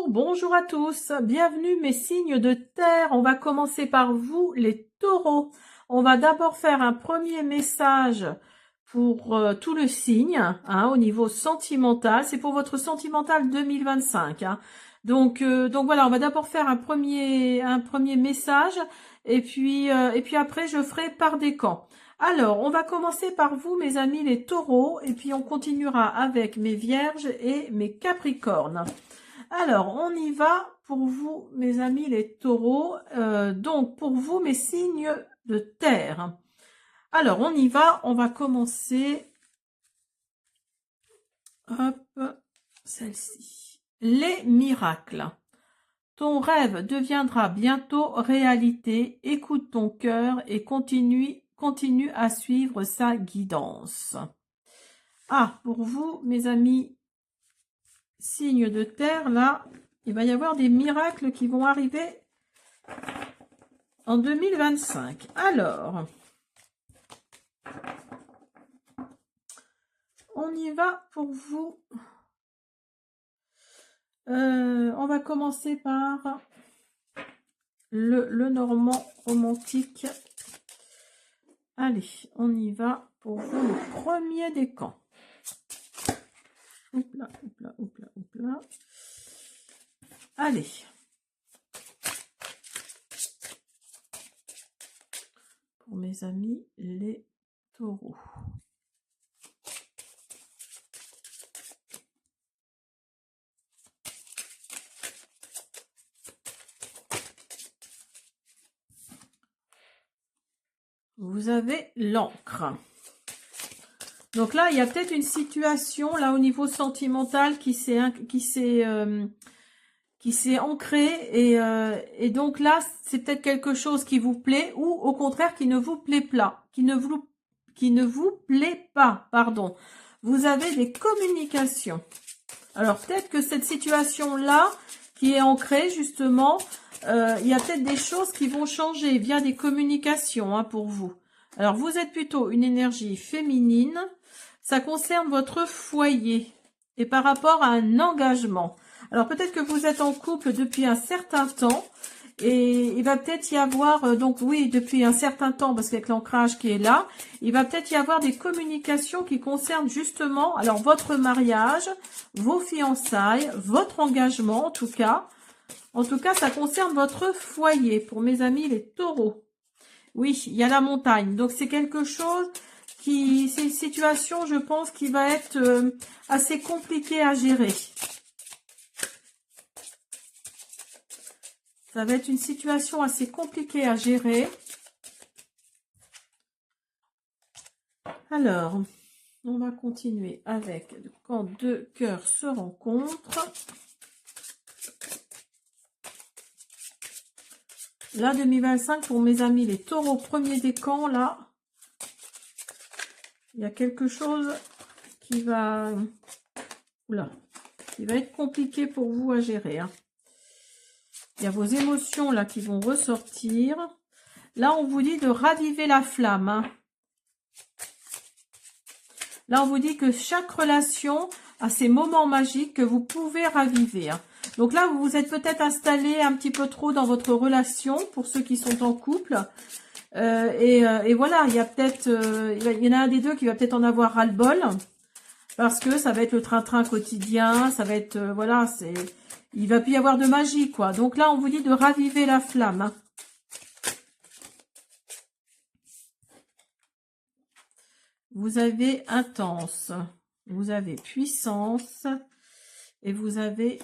Bonjour à tous, bienvenue mes signes de terre. On va commencer par vous les taureaux. On va d'abord faire un premier message pour tout le signe, hein, au niveau sentimental. C'est pour votre sentimental 2025. Hein. Donc voilà, on va d'abord faire un premier message et puis après je ferai par décan. Alors, on va commencer par vous, mes amis les taureaux, et puis on continuera avec mes vierges et mes capricornes. Alors, on y va pour vous, mes amis les taureaux. Donc, pour vous, mes signes de terre. Alors, on y va. On va commencer. Hop, celle-ci. Les miracles. Ton rêve deviendra bientôt réalité. Écoute ton cœur et continue à suivre sa guidance. Ah, pour vous, mes amis, signes de terre, là, il va y avoir des miracles qui vont arriver en 2025. Alors, on y va pour vous. On va commencer par le normand romantique. Allez, on y va pour vous, le premier décan. Oupla, oupla, oupla, oupla. Allez. Pour mes amis, les taureaux. Vous avez l'encre. Donc là, il y a peut-être une situation là au niveau sentimental qui s'est ancrée et donc là, c'est peut-être quelque chose qui vous plaît ou au contraire qui ne vous plaît pas, qui ne vous plaît pas, pardon. Vous avez des communications. Alors peut-être que cette situation là qui est ancrée justement, il y a peut-être des choses qui vont changer via des communications, hein, pour vous. Alors vous êtes plutôt une énergie féminine. Ça concerne votre foyer et par rapport à un engagement. Alors peut-être que vous êtes en couple depuis un certain temps et il va peut-être y avoir, donc oui, depuis un certain temps, parce qu'avec l'ancrage qui est là, il va peut-être y avoir des communications qui concernent justement, alors votre mariage, vos fiançailles, votre engagement en tout cas. En tout cas, ça concerne votre foyer pour mes amis les taureaux. Oui, il y a la montagne, donc c'est quelque chose... c'est une situation, je pense, qui va être assez compliquée à gérer. Ça va être une situation assez compliquée à gérer. Alors, on va continuer avec quand deux cœurs se rencontrent. Là, 2025, pour mes amis, les taureaux premier décan, là, il y a quelque chose qui va... Oula, qui va être compliqué pour vous à gérer, hein. Il y a vos émotions là qui vont ressortir. Là, on vous dit de raviver la flamme, hein. Là, on vous dit que chaque relation a ses moments magiques que vous pouvez raviver, hein. Donc là, vous vous êtes peut-être installé un petit peu trop dans votre relation pour ceux qui sont en couple. Et voilà, il y a peut-être, il y en a un des deux qui va peut-être en avoir ras-le-bol. Parce que ça va être le train-train quotidien, ça va être, voilà, il va plus y avoir de magie, quoi. Donc là, on vous dit de raviver la flamme, hein. Vous avez intense, vous avez puissance et vous avez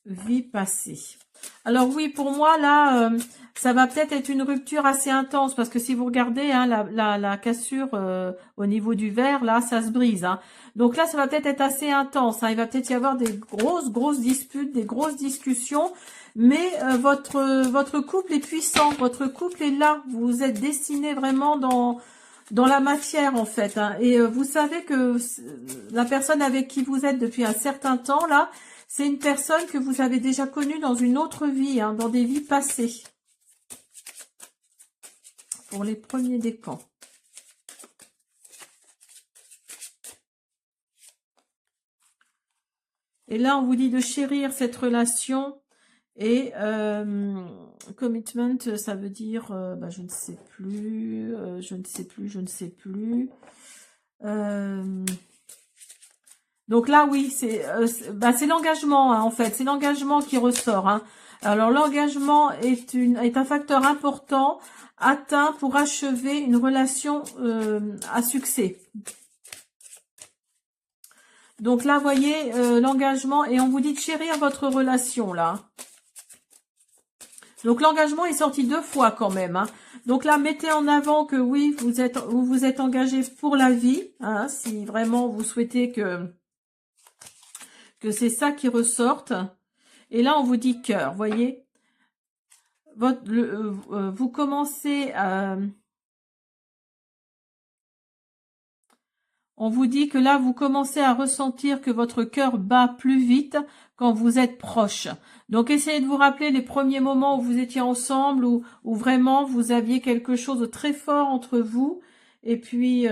vie passée. Alors oui, pour moi, là, ça va peut-être être une rupture assez intense parce que si vous regardez, hein, la cassure au niveau du verre, là, ça se brise, hein. Donc là, ça va peut-être être assez intense, hein. Il va peut-être y avoir des grosses disputes, des grosses discussions, mais votre couple est puissant, votre couple est là. Vous êtes destiné vraiment dans la matière, en fait, hein. Et vous savez que la personne avec qui vous êtes depuis un certain temps, là, c'est une personne que vous avez déjà connue dans une autre vie, hein, dans des vies passées. Pour les premiers décans. Et là, on vous dit de chérir cette relation. Et commitment, ça veut dire, bah, je ne sais plus, je ne sais plus, je ne sais plus. Donc là, oui, c'est l'engagement, hein, en fait. C'est l'engagement qui ressort. Hein. Alors, l'engagement est un facteur important atteint pour achever une relation à succès. Donc là, vous voyez, l'engagement, et on vous dit de chérir votre relation, là. Donc l'engagement est sorti 2 fois quand même. Hein. Donc là, mettez en avant que oui, vous êtes engagé pour la vie. Hein, si vraiment vous souhaitez que c'est ça qui ressorte. Et là, on vous dit cœur, voyez. Vous commencez à... On vous dit que là, vous commencez à ressentir que votre cœur bat plus vite quand vous êtes proche. Donc, essayez de vous rappeler les premiers moments où vous étiez ensemble, où vraiment vous aviez quelque chose de très fort entre vous. Et puis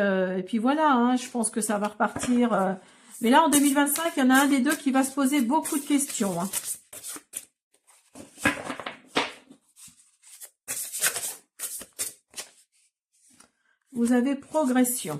voilà, hein, je pense que ça va repartir. Mais là, en 2025, il y en a un des deux qui va se poser beaucoup de questions. Hein. Vous avez progression.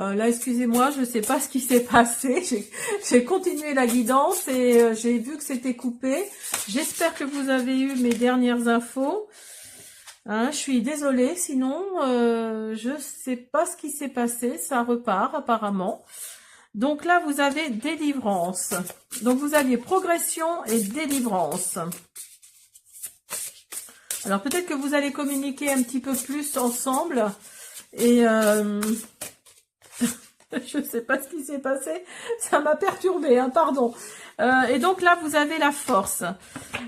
Là, excusez-moi, je ne sais pas ce qui s'est passé. J'ai continué la guidance et j'ai vu que c'était coupé. J'espère que vous avez eu mes dernières infos. Hein, je suis désolée, sinon, je ne sais pas ce qui s'est passé. Ça repart apparemment. Donc là, vous avez délivrance. Donc vous aviez progression et délivrance. Alors peut-être que vous allez communiquer un petit peu plus ensemble. Et... je ne sais pas ce qui s'est passé, ça m'a perturbé, hein, pardon. Et donc là, vous avez la force.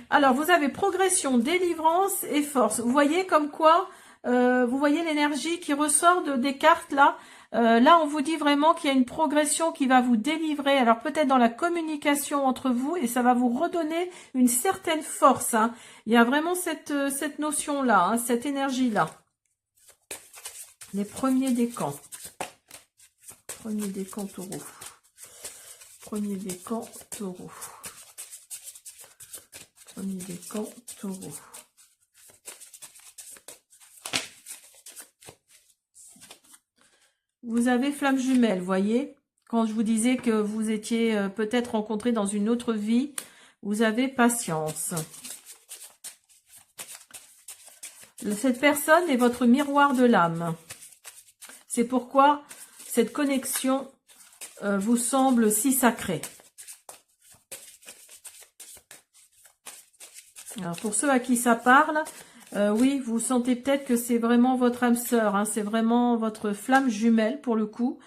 Alors, vous avez progression, délivrance et force. Vous voyez comme quoi, vous voyez l'énergie qui ressort des cartes là. Là, on vous dit vraiment qu'il y a une progression qui va vous délivrer. Alors, peut-être dans la communication entre vous et ça va vous redonner une certaine force. Hein. Il y a vraiment cette notion-là, hein, cette énergie-là. Les premiers décans. Premier décan taureau. Premier décan taureau. Premier décan taureau. Vous avez flamme jumelle, voyez. Quand je vous disais que vous étiez peut-être rencontrés dans une autre vie, vous avez patience. Cette personne est votre miroir de l'âme. C'est pourquoi cette connexion vous semble si sacrée. Alors pour ceux à qui ça parle, oui, vous sentez peut-être que c'est vraiment votre âme sœur, hein, c'est vraiment votre flamme jumelle pour le coup.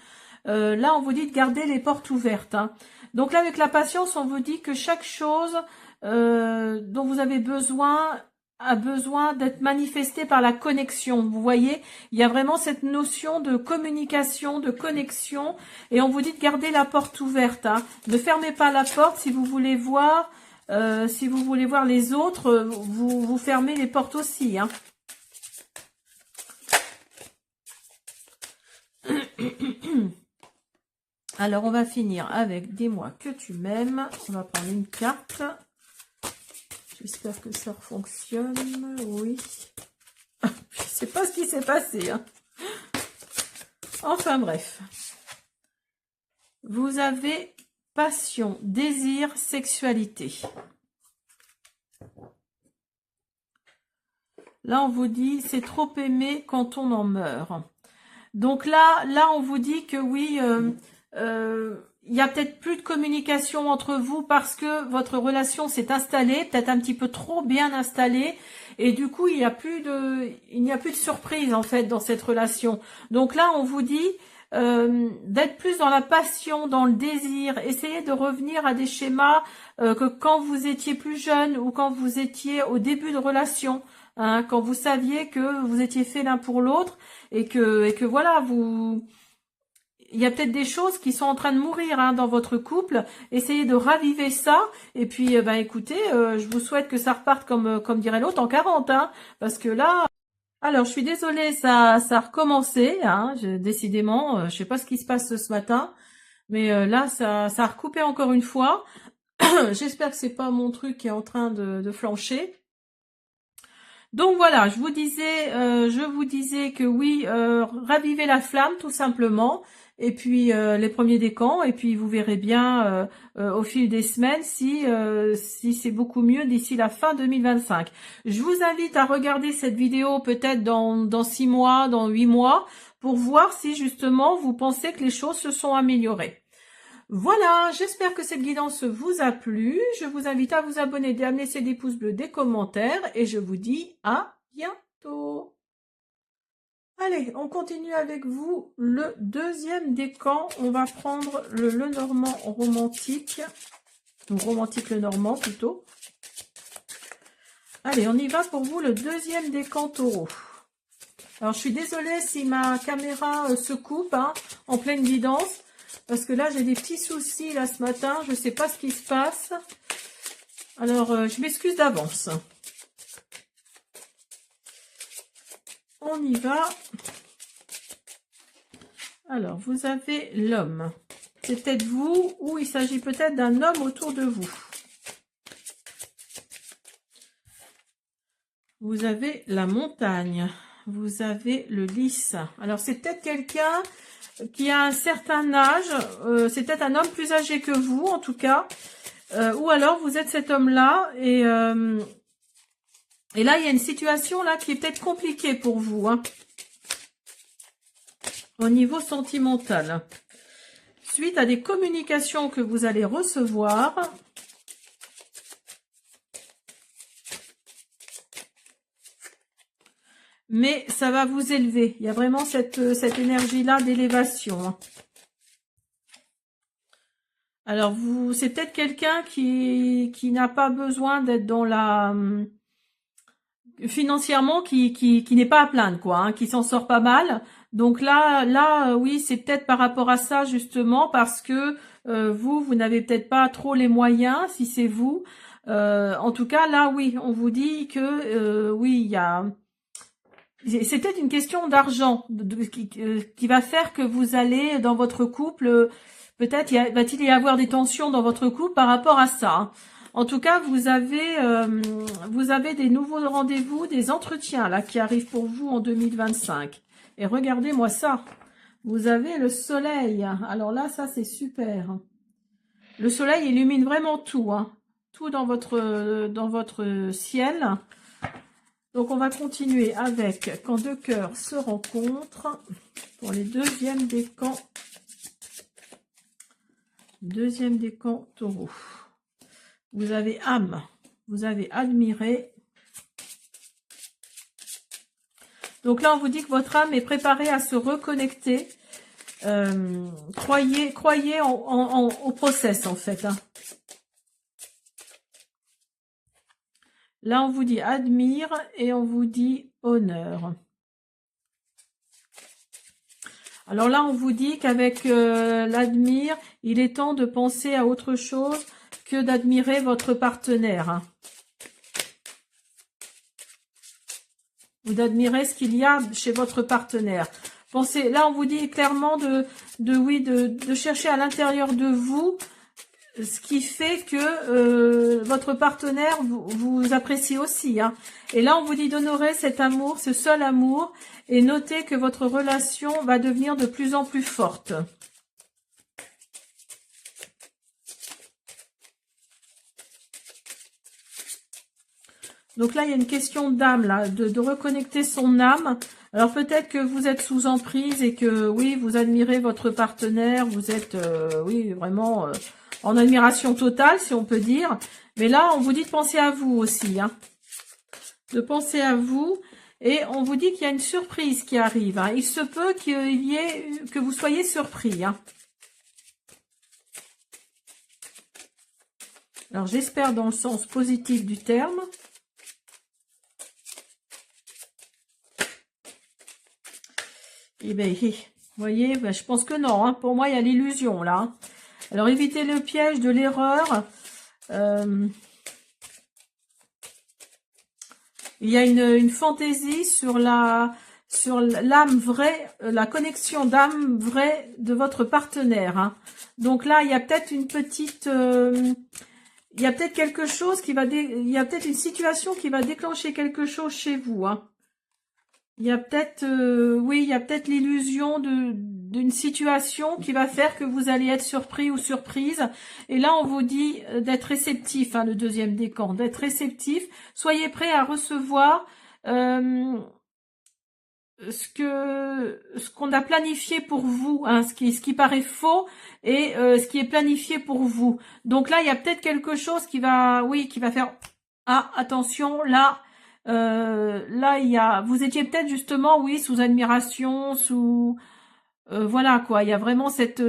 Là, on vous dit de garder les portes ouvertes. Hein. Donc là, avec la patience, on vous dit que chaque chose dont vous avez besoin a besoin d'être manifesté par la connexion. Vous voyez, il y a vraiment cette notion de communication, de connexion, et on vous dit de garder la porte ouverte. Hein. Ne fermez pas la porte si vous voulez voir, les autres, vous fermez les portes aussi. Hein. Alors, on va finir avec « Dis-moi que tu m'aimes ». On va prendre une carte. J'espère que ça fonctionne. Oui. Je ne sais pas ce qui s'est passé. Hein. Enfin, bref. Vous avez passion, désir, sexualité. Là, on vous dit, c'est trop aimé quand on en meurt. Donc là, on vous dit que oui... il y a peut-être plus de communication entre vous parce que votre relation s'est installée, peut-être un petit peu trop bien installée, et du coup il n'y a plus de surprise en fait dans cette relation. Donc là on vous dit d'être plus dans la passion, dans le désir, essayez de revenir à des schémas que quand vous étiez plus jeune ou quand vous étiez au début de relation. hein, quand vous saviez que vous étiez fait l'un pour l'autre et que voilà, il y a peut-être des choses qui sont en train de mourir hein, dans votre couple. Essayez de raviver ça. Et puis, ben, écoutez, je vous souhaite que ça reparte comme dirait l'autre en 40, hein, parce que là... Alors, je suis désolée, ça a recommencé, hein, décidément, je sais pas ce qui se passe ce matin, mais là, ça a recoupé encore une fois. J'espère que c'est pas mon truc qui est en train de flancher. Donc voilà, je vous disais que oui, ravivez la flamme tout simplement, et puis les premiers décans, et puis vous verrez bien au fil des semaines si c'est beaucoup mieux d'ici la fin 2025. Je vous invite à regarder cette vidéo peut-être dans 6 mois, dans 8 mois, pour voir si justement vous pensez que les choses se sont améliorées. Voilà, j'espère que cette guidance vous a plu. Je vous invite à vous abonner, à me laisser des pouces bleus, des commentaires et je vous dis à bientôt. Allez, on continue avec vous le deuxième décan. On va prendre le Lenormand romantique, ou romantique Lenormand plutôt. Allez, on y va pour vous le deuxième décan taureau. Alors, je suis désolée si ma caméra se coupe hein, en pleine guidance. Parce que là, j'ai des petits soucis là ce matin. Je ne sais pas ce qui se passe. Alors, je m'excuse d'avance. On y va. Alors, vous avez l'homme. C'est peut-être vous ou il s'agit peut-être d'un homme autour de vous. Vous avez la montagne. Vous avez le lys. Alors, c'est peut-être quelqu'un qui a un certain âge. C'est peut-être un homme plus âgé que vous, en tout cas. Ou alors, vous êtes cet homme-là et là, il y a une situation là qui est peut-être compliquée pour vous, hein, au niveau sentimental. Suite à des communications que vous allez recevoir. Mais ça va vous élever. Il y a vraiment cette énergie-là d'élévation. Alors, c'est peut-être quelqu'un qui n'a pas besoin d'être dans la... financièrement, qui n'est pas à plaindre, quoi, hein, qui s'en sort pas mal. Donc là, oui, c'est peut-être par rapport à ça, justement, parce que vous n'avez peut-être pas trop les moyens, si c'est vous. En tout cas, là, oui, on vous dit que, oui, il y a... C'est peut-être une question d'argent qui va faire que vous allez, dans votre couple, peut-être va-t-il y avoir des tensions dans votre couple par rapport à ça. Hein. En tout cas, vous avez des nouveaux rendez-vous, des entretiens là qui arrivent pour vous en 2025. Et regardez-moi ça. Vous avez le soleil. Alors là, ça c'est super. Le soleil illumine vraiment tout. Hein. Tout dans votre ciel. Donc, on va continuer avec quand deux cœurs se rencontrent pour les deuxièmes décans. Deuxième décan taureau. Vous avez âme, vous avez admiré. Donc là, on vous dit que votre âme est préparée à se reconnecter. Croyez au process, en fait. Hein. Là, on vous dit admire et on vous dit honneur. Alors là, on vous dit qu'avec l'admire, il est temps de penser à autre chose que d'admirer votre partenaire. Hein. Ou d'admirer ce qu'il y a chez votre partenaire. Pensez, là, on vous dit clairement de chercher à l'intérieur de vous ce qui fait que votre partenaire vous apprécie aussi. Hein. Et là, on vous dit d'honorer cet amour, ce seul amour, et notez que votre relation va devenir de plus en plus forte. Donc là, il y a une question d'âme, là, de reconnecter son âme. Alors peut-être que vous êtes sous emprise et que, oui, vous admirez votre partenaire, vous êtes, oui, vraiment... en admiration totale, si on peut dire. Mais là, on vous dit de penser à vous aussi. Hein. De penser à vous. Et on vous dit qu'il y a une surprise qui arrive. Hein. Il se peut que vous soyez surpris. Hein. Alors, j'espère dans le sens positif du terme. Eh ben, vous voyez, ben, je pense que non. Hein. Pour moi, il y a l'illusion là. Hein. Alors, évitez le piège de l'erreur. Il y a une fantaisie sur l'âme vraie, la connexion d'âme vraie de votre partenaire. Hein. Donc là, il y a peut-être une petite... il y a peut-être quelque chose qui va... il y a peut-être une situation qui va déclencher quelque chose chez vous. Hein. Il y a peut-être... oui, il y a peut-être l'illusion d'une situation qui va faire que vous allez être surpris ou surprise. Et là, on vous dit d'être réceptif, hein, le deuxième décan, d'être réceptif. Soyez prêt à recevoir ce qu'on a planifié pour vous, hein, ce qui paraît faux et ce qui est planifié pour vous. Donc là, il y a peut-être quelque chose qui va, oui, qui va faire, ah, attention, là, il y a, vous étiez peut-être justement, oui, sous admiration, sous, voilà quoi, il y a vraiment cette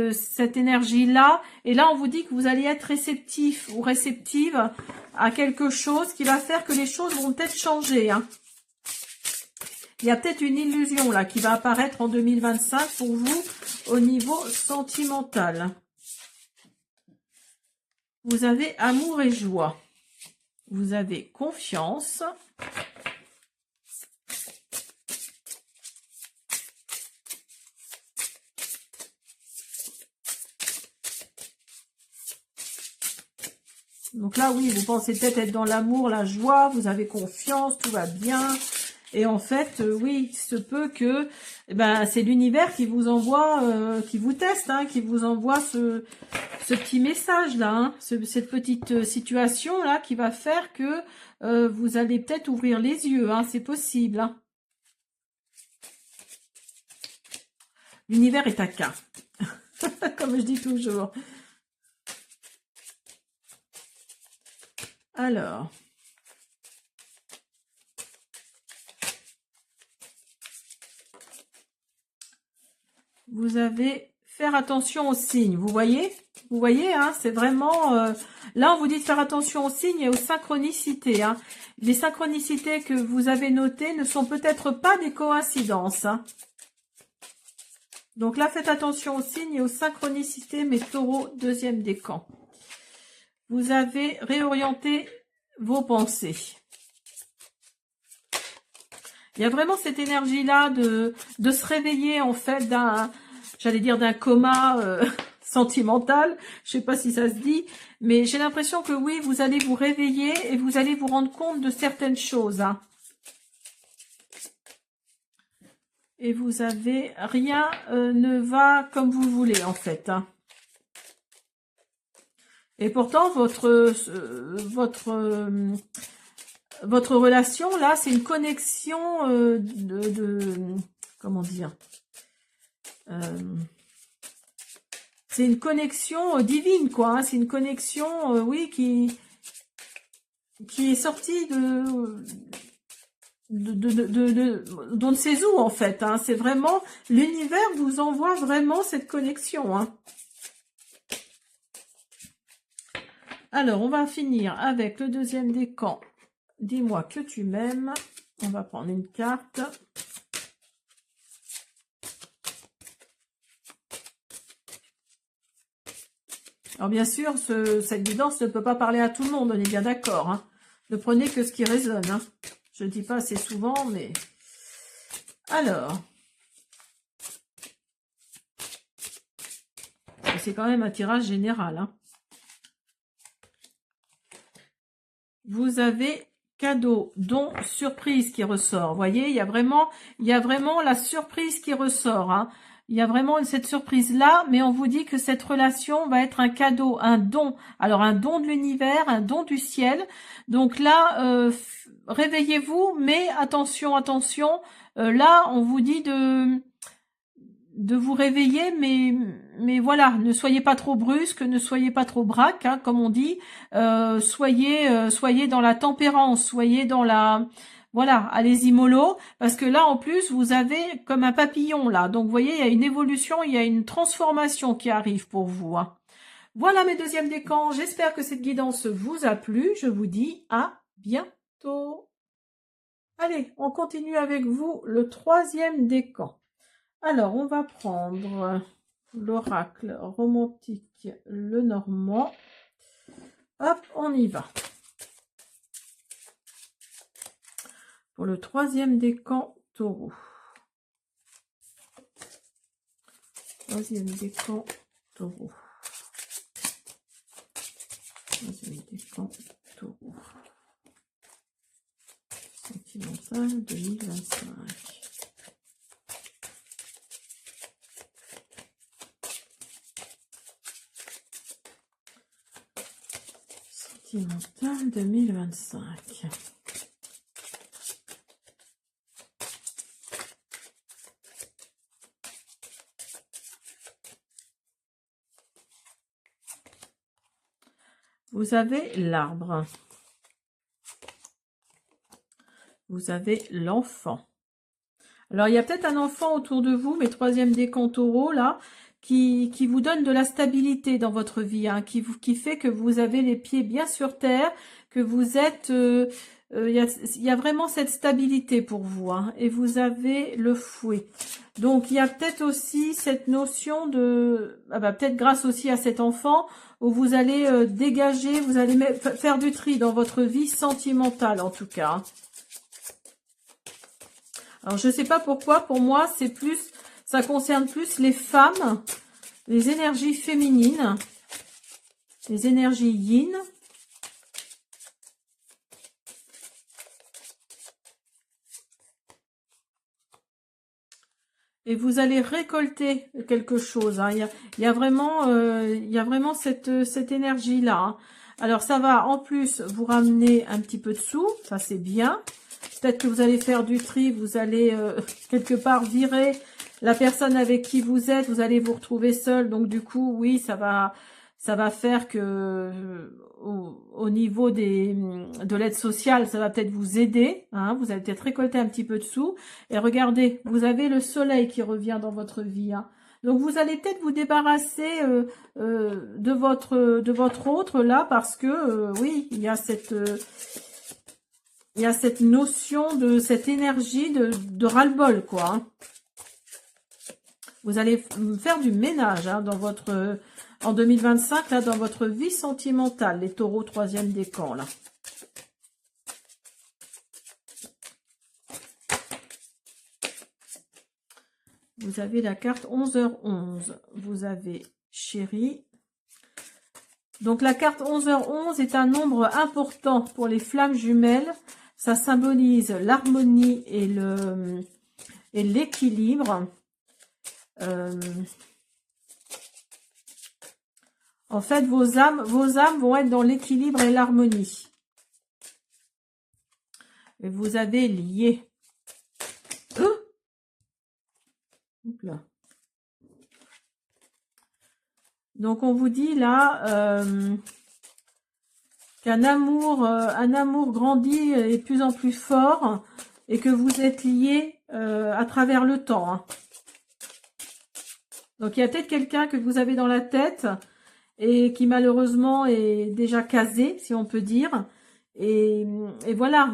énergie-là, et là on vous dit que vous allez être réceptif ou réceptive à quelque chose qui va faire que les choses vont peut-être changer, hein. Il y a peut-être une illusion là qui va apparaître en 2025 pour vous au niveau sentimental. Vous avez amour et joie. Vous avez confiance. Donc là, oui, vous pensez peut-être être dans l'amour, la joie, vous avez confiance, tout va bien. Et en fait, oui, il se peut que c'est l'univers qui vous envoie, qui vous teste, hein, qui vous envoie ce petit message-là, hein, cette petite situation-là qui va faire que vous allez peut-être ouvrir les yeux, hein, c'est possible. Hein. L'univers est à cas, comme je dis toujours. Alors... vous avez faire attention aux signes, vous voyez, hein, c'est vraiment, là on vous dit de faire attention aux signes et aux synchronicités, hein. Les synchronicités que vous avez notées ne sont peut-être pas des coïncidences, hein. Donc là, faites attention aux signes et aux synchronicités, mes taureaux, deuxième décan. Vous avez réorienté vos pensées. Il y a vraiment cette énergie-là de se réveiller, en fait, j'allais dire d'un coma sentimental. Je sais pas si ça se dit, mais j'ai l'impression que oui, vous allez vous réveiller et vous allez vous rendre compte de certaines choses. Hein. Et vous avez rien ne va comme vous voulez, en fait. Hein. Et pourtant, votre relation, là, c'est une connexion comment dire, c'est une connexion divine, quoi. Hein, c'est une connexion, oui, qui est sortie d'on ne sait où, en fait. Hein. C'est vraiment, l'univers vous envoie vraiment cette connexion. Hein. Alors, on va finir avec le deuxième décan. Dis-moi que tu m'aimes. On va prendre une carte. Alors bien sûr, cette guidance ne peut pas parler à tout le monde, on est bien d'accord. Hein. Ne prenez que ce qui résonne. Hein. Je ne dis pas assez souvent, mais... Alors... c'est quand même un tirage général. Hein. Vous avez cadeau, don, surprise qui ressort. Vous voyez, il y a vraiment la surprise qui ressort. Hein. Il y a vraiment cette surprise-là, mais on vous dit que cette relation va être un cadeau, un don. Alors, un don de l'univers, un don du ciel. Donc là, réveillez-vous, mais attention, attention. Là, on vous dit de vous réveiller, mais voilà, ne soyez pas trop brusque, ne soyez pas trop braque, hein, comme on dit. Soyez dans la tempérance, soyez dans la... Voilà, allez-y mollo, parce que là, en plus, vous avez comme un papillon, là. Donc, vous voyez, il y a une évolution, il y a une transformation qui arrive pour vous. Hein. Voilà mes deuxièmes décans. J'espère que cette guidance vous a plu. Je vous dis à bientôt. Allez, on continue avec vous le troisième décan. Alors, on va prendre l'oracle romantique, le normand. Hop, on y va. Pour le troisième décan taureau. Troisième décan taureau. Troisième décan taureau. Sentimental 2025. Sentimental 2025. Vous avez l'arbre. Vous avez l'enfant. Alors, il y a peut-être un enfant autour de vous, mais troisième décan taureau, là, qui vous donne de la stabilité dans votre vie, hein, qui fait que vous avez les pieds bien sur terre, que vous êtes... il y a vraiment cette stabilité pour vous, hein, et vous avez le fouet. Donc, il y a peut-être aussi cette notion de... peut-être grâce aussi à cet enfant, où vous allez dégager, vous allez faire du tri dans votre vie sentimentale, en tout cas. Alors, je ne sais pas pourquoi, pour moi, c'est plus, ça concerne plus les femmes, les énergies féminines, les énergies yin. Et vous allez récolter quelque chose, hein. Il y a vraiment cette énergie-là, hein. Alors, ça va en plus vous ramener un petit peu de sous, ça c'est bien. Peut-être que vous allez faire du tri, vous allez quelque part virer la personne avec qui vous êtes, vous allez vous retrouver seul. Donc du coup, oui, ça va faire que au niveau de l'aide sociale, ça va peut-être vous aider, hein, vous allez peut-être récolter un petit peu de sous. Et regardez, vous avez le soleil qui revient dans votre vie, hein. Donc vous allez peut-être vous débarrasser de votre autre là, parce que oui, il y a cette notion de cette énergie de ras-le-bol, quoi, hein. Vous allez faire du ménage, hein, dans votre en 2025, là, dans votre vie sentimentale, les taureaux troisième décan, là. Vous avez la carte 11h11. Vous avez chéri. Donc la carte 11h11 est un nombre important pour les flammes jumelles. Ça symbolise l'harmonie et l'équilibre. En fait, vos âmes vont être dans l'équilibre et l'harmonie. Et vous avez lié. Là. Donc on vous dit là qu'un amour grandit et de plus en plus fort et que vous êtes liés à travers le temps, hein. Donc il y a peut-être quelqu'un que vous avez dans la tête et qui malheureusement est déjà casé, si on peut dire. Et voilà,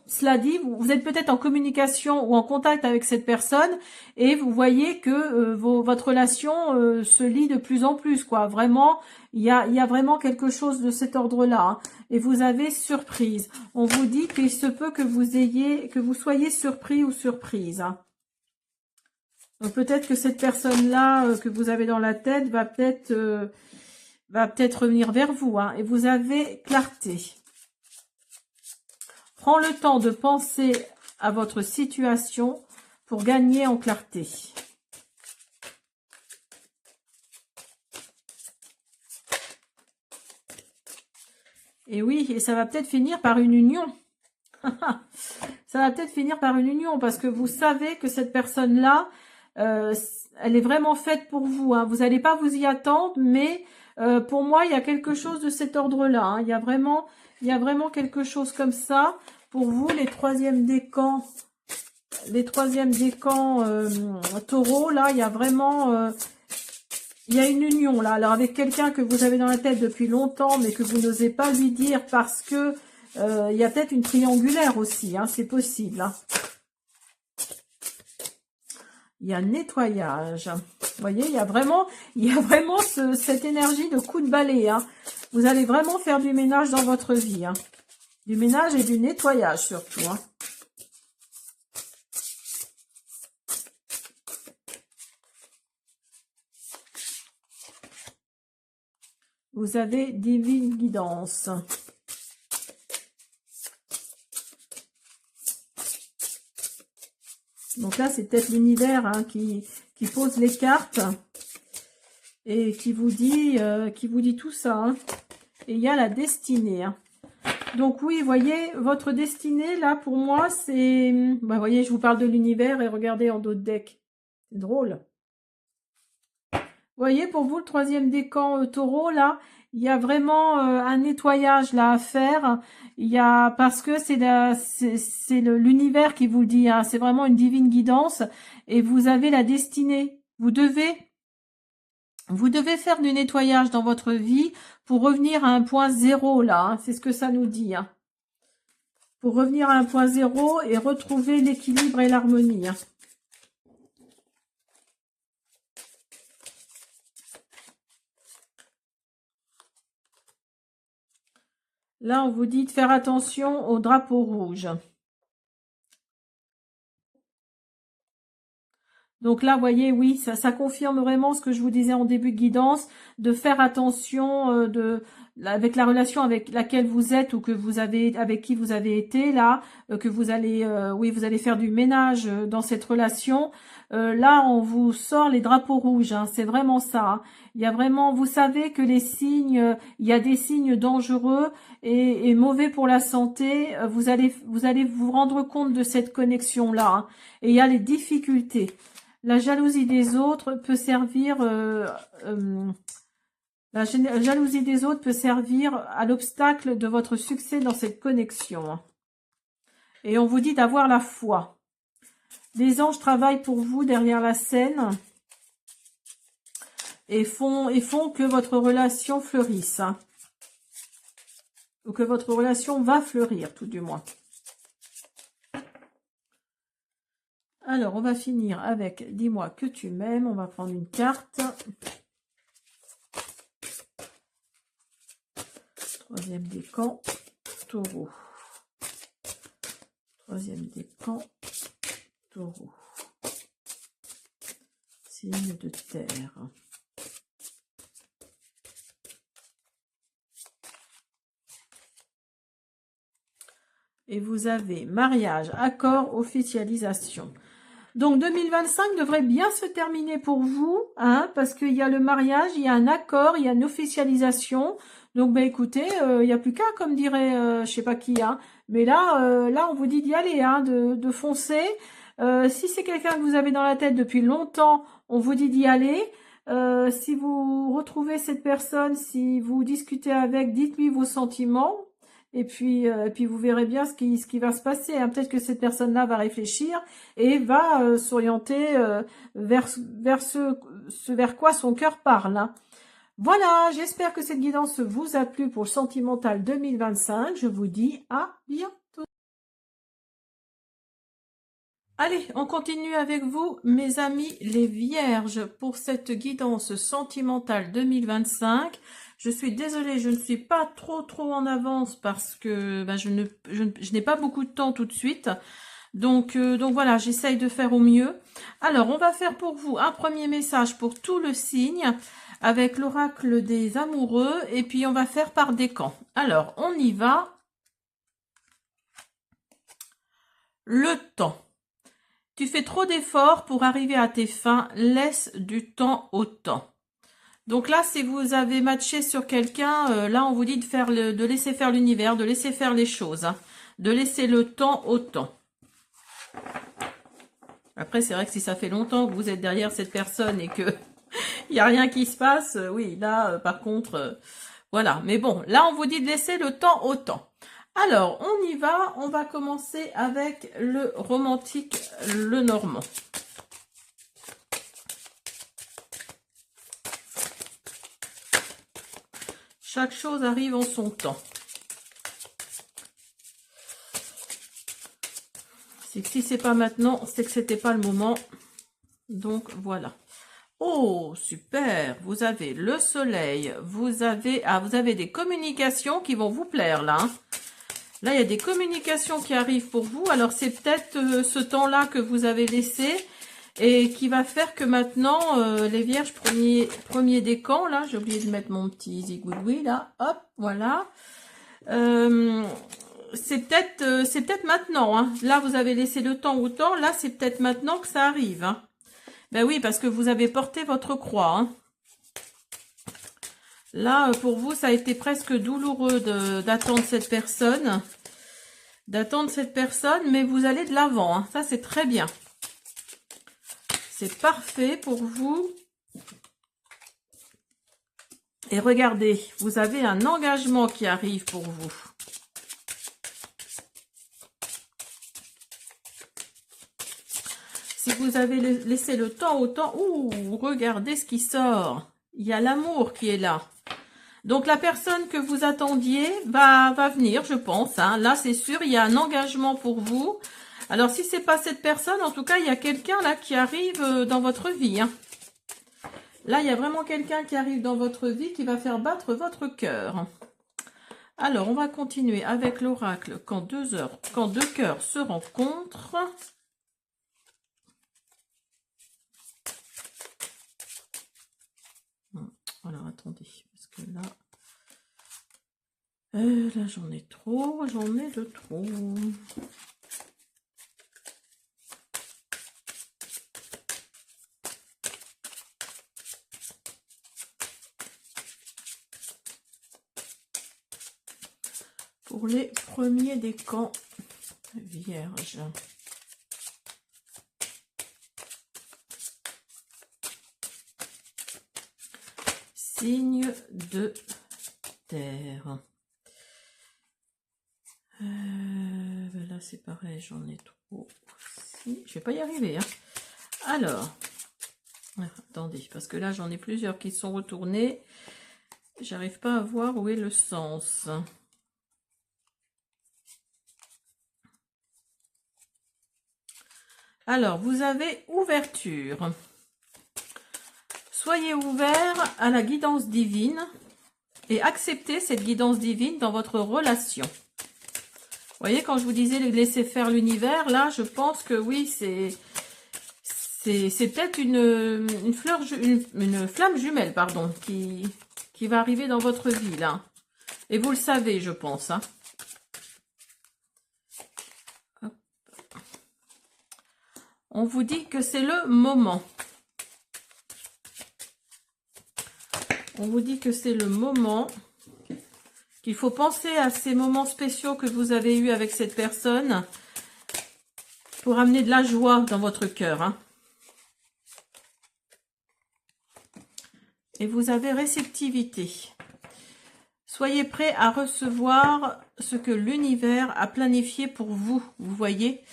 cela dit, vous êtes peut-être en communication ou en contact avec cette personne et vous voyez que votre relation se lie de plus en plus, quoi. Vraiment, il y a vraiment quelque chose de cet ordre-là, hein. Et vous avez surprise. On vous dit qu'il se peut que vous soyez surpris ou surprise, hein. Donc peut-être que cette personne-là que vous avez dans la tête va peut-être revenir vers vous, hein. Et vous avez clarté. Prends le temps de penser à votre situation pour gagner en clarté. Et oui, et ça va peut-être finir par une union. Ça va peut-être finir par une union parce que vous savez que cette personne-là, elle est vraiment faite pour vous, hein. Vous n'allez pas vous y attendre, mais pour moi, il y a quelque chose de cet ordre-là, hein. Il y a vraiment quelque chose comme ça. Pour vous, les troisièmes décans taureaux, là, il y a vraiment... il y a une union, là. Alors, avec quelqu'un que vous avez dans la tête depuis longtemps, mais que vous n'osez pas lui dire parce que il y a peut-être une triangulaire aussi, hein, c'est possible, hein. il y a nettoyage. Vous voyez, il y a vraiment cette énergie de coup de balai. Hein. Vous allez vraiment faire du ménage dans votre vie. Hein. Du ménage et du nettoyage surtout. Hein. Vous avez divine guidance. Donc là, c'est peut-être l'univers hein, qui pose les cartes et qui vous dit tout ça. Hein. Et il y a la destinée. Hein. Donc oui, voyez, votre destinée, là, pour moi, c'est... Bah, voyez, je vous parle de l'univers et regardez en dos de deck. C'est drôle. Vous voyez, pour vous, le troisième décan taureau, là, il y a vraiment un nettoyage là à faire. Il y a parce que c'est l'univers qui vous le dit. Hein, c'est vraiment une divine guidance et vous avez la destinée. Vous devez faire du nettoyage dans votre vie pour revenir à un point zéro là. Hein, c'est ce que ça nous dit. Hein, pour revenir à un point zéro et retrouver l'équilibre et l'harmonie. Hein. Là, on vous dit de faire attention au drapeau rouge. Donc là, vous voyez, oui, ça confirme vraiment ce que je vous disais en début de guidance, de faire attention avec la relation avec laquelle vous êtes ou que vous avez, avec qui vous avez été là, que vous allez, vous allez faire du ménage dans cette relation. Là, on vous sort les drapeaux rouges, hein, c'est vraiment ça. Hein. Il y a vraiment, vous savez que les signes, il y a des signes dangereux et mauvais pour la santé. Vous allez vous rendre compte de cette connexion là. Hein, et il y a les difficultés. La jalousie des autres peut servir, la jalousie des autres peut servir à l'obstacle de votre succès dans cette connexion. Et on vous dit d'avoir la foi. Les anges travaillent pour vous derrière la scène et font que votre relation fleurisse. Ou que votre relation va fleurir, tout du moins. Alors, on va finir avec « Dis-moi que tu m'aimes ». On va prendre une carte. Troisième décan, taureau. Troisième décan, taureau. Signe de terre. Et vous avez mariage, accord, officialisation. Donc 2025 devrait bien se terminer pour vous, hein, parce qu'il y a le mariage, il y a un accord, il y a une officialisation. Donc ben écoutez, il n'y a plus qu'à, comme dirait je sais pas qui, hein. Mais là, là on vous dit d'y aller, hein, de foncer. Si c'est quelqu'un que vous avez dans la tête depuis longtemps, on vous dit d'y aller. Si vous retrouvez cette personne, si vous discutez avec, dites-lui vos sentiments. Et puis vous verrez bien ce qui va se passer. Hein. Peut-être que cette personne-là va réfléchir et va s'orienter vers ce vers quoi son cœur parle. Hein. Voilà, j'espère que cette guidance vous a plu pour le Sentimental 2025. Je vous dis à bientôt. Allez, on continue avec vous, mes amis les Vierges, pour cette guidance sentimentale 2025. Je suis désolée, je ne suis pas trop en avance parce que ben, je n'ai pas beaucoup de temps tout de suite. Donc voilà, j'essaye de faire au mieux. Alors, on va faire pour vous un premier message pour tout le signe avec l'oracle des amoureux et puis on va faire par décan. Alors, on y va. Le temps. Tu fais trop d'efforts pour arriver à tes fins, laisse du temps au temps. Donc là, si vous avez matché sur quelqu'un, là, on vous dit de laisser faire l'univers, de laisser faire les choses, hein, de laisser le temps au temps. Après, c'est vrai que si ça fait longtemps que vous êtes derrière cette personne et que il n'y a rien qui se passe, oui, là, par contre, voilà. Mais bon, là, on vous dit de laisser le temps au temps. Alors, on y va. On va commencer avec le romantique, le normand. Chaque chose arrive en son temps. C'est que si c'est pas maintenant, c'est que c'était pas le moment. Donc, voilà. Oh, super. Vous avez le soleil. Vous avez des communications qui vont vous plaire, là. Hein. Là, il y a des communications qui arrivent pour vous. Alors, c'est peut-être ce temps-là que vous avez laissé et qui va faire que maintenant, les vierges premier décan, là, j'ai oublié de mettre mon petit zigouigoui, là. Hop, voilà. C'est peut-être maintenant. Hein. Là, vous avez laissé le temps au temps. Là, c'est peut-être maintenant que ça arrive. Hein. Ben oui, parce que vous avez porté votre croix. Hein. Là, pour vous, ça a été presque douloureux d'attendre cette personne. Mais vous allez de l'avant. Hein. Ça, c'est très bien. C'est parfait pour vous. Et regardez, vous avez un engagement qui arrive pour vous. Si vous avez laissé le temps au temps, ouh, regardez ce qui sort. Il y a l'amour qui est là. Donc, la personne que vous attendiez va venir, je pense. Hein. Là, c'est sûr, il y a un engagement pour vous. Alors, si c'est pas cette personne, en tout cas, il y a quelqu'un là qui arrive dans votre vie. Hein. Là, il y a vraiment quelqu'un qui arrive dans votre vie qui va faire battre votre cœur. Alors, on va continuer avec l'oracle quand deux cœurs se rencontrent. Alors, attendez, parce que là... là, j'en ai de trop. Pour les premiers décans vierges. Signe de terre. Là, c'est pareil, j'en ai trop aussi. Je vais pas y arriver. Hein. Alors, attendez, parce que là, j'en ai plusieurs qui sont retournés. J'arrive pas à voir où est le sens. Alors, vous avez ouverture. Soyez ouvert à la guidance divine et acceptez cette guidance divine dans votre relation. Vous voyez, quand je vous disais laisser faire l'univers, là, je pense que oui, c'est peut-être une flamme jumelle, pardon, qui va arriver dans votre vie, là. Et vous le savez, je pense. Hein. On vous dit que c'est le moment. On vous dit que c'est le moment, qu'il faut penser à ces moments spéciaux que vous avez eus avec cette personne pour amener de la joie dans votre cœur. Hein. Et vous avez réceptivité. Soyez prêts à recevoir ce que l'univers a planifié pour vous. Vous voyez,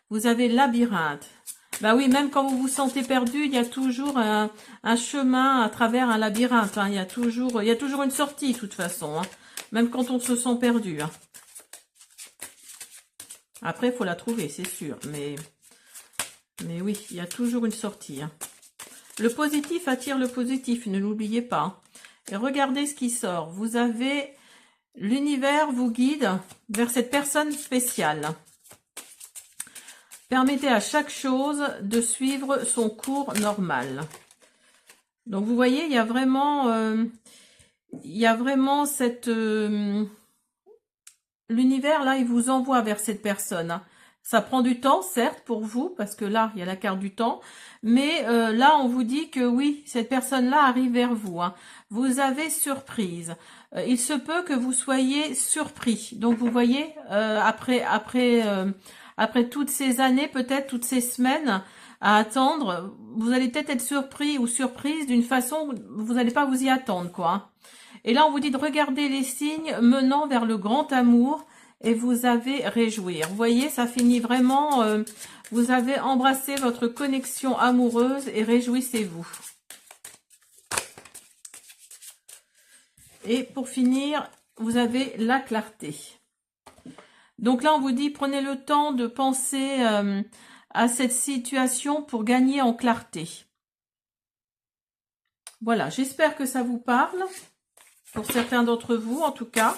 vous avez labyrinthe. Bah oui, même quand vous vous sentez perdu, il y a toujours un chemin à travers un labyrinthe. Hein. Il y a toujours une sortie, de toute façon. Hein. Même quand on se sent perdu. Hein. Après, il faut la trouver, c'est sûr. Mais oui, il y a toujours une sortie. Hein. Le positif attire le positif, ne l'oubliez pas. Hein. Et regardez ce qui sort. Vous avez... L'univers vous guide vers cette personne spéciale. Permettez à chaque chose de suivre son cours normal. Donc, vous voyez, il y a vraiment cette... l'univers, là, il vous envoie vers cette personne. Hein. Ça prend du temps, certes, pour vous, parce que là, il y a la carte du temps. Mais là, on vous dit que oui, cette personne-là arrive vers vous. Hein. Vous avez surprise. Il se peut que vous soyez surpris. Donc, vous voyez, après toutes ces années, peut-être toutes ces semaines à attendre, vous allez peut-être être surpris ou surprise d'une façon, vous n'allez pas vous y attendre, quoi. Et là, on vous dit de regarder les signes menant vers le grand amour et vous avez réjouir. Vous voyez, ça finit vraiment, vous avez embrassé votre connexion amoureuse et réjouissez-vous. Et pour finir, vous avez la clarté. Donc là, on vous dit, prenez le temps de penser à cette situation pour gagner en clarté. Voilà, j'espère que ça vous parle, pour certains d'entre vous en tout cas.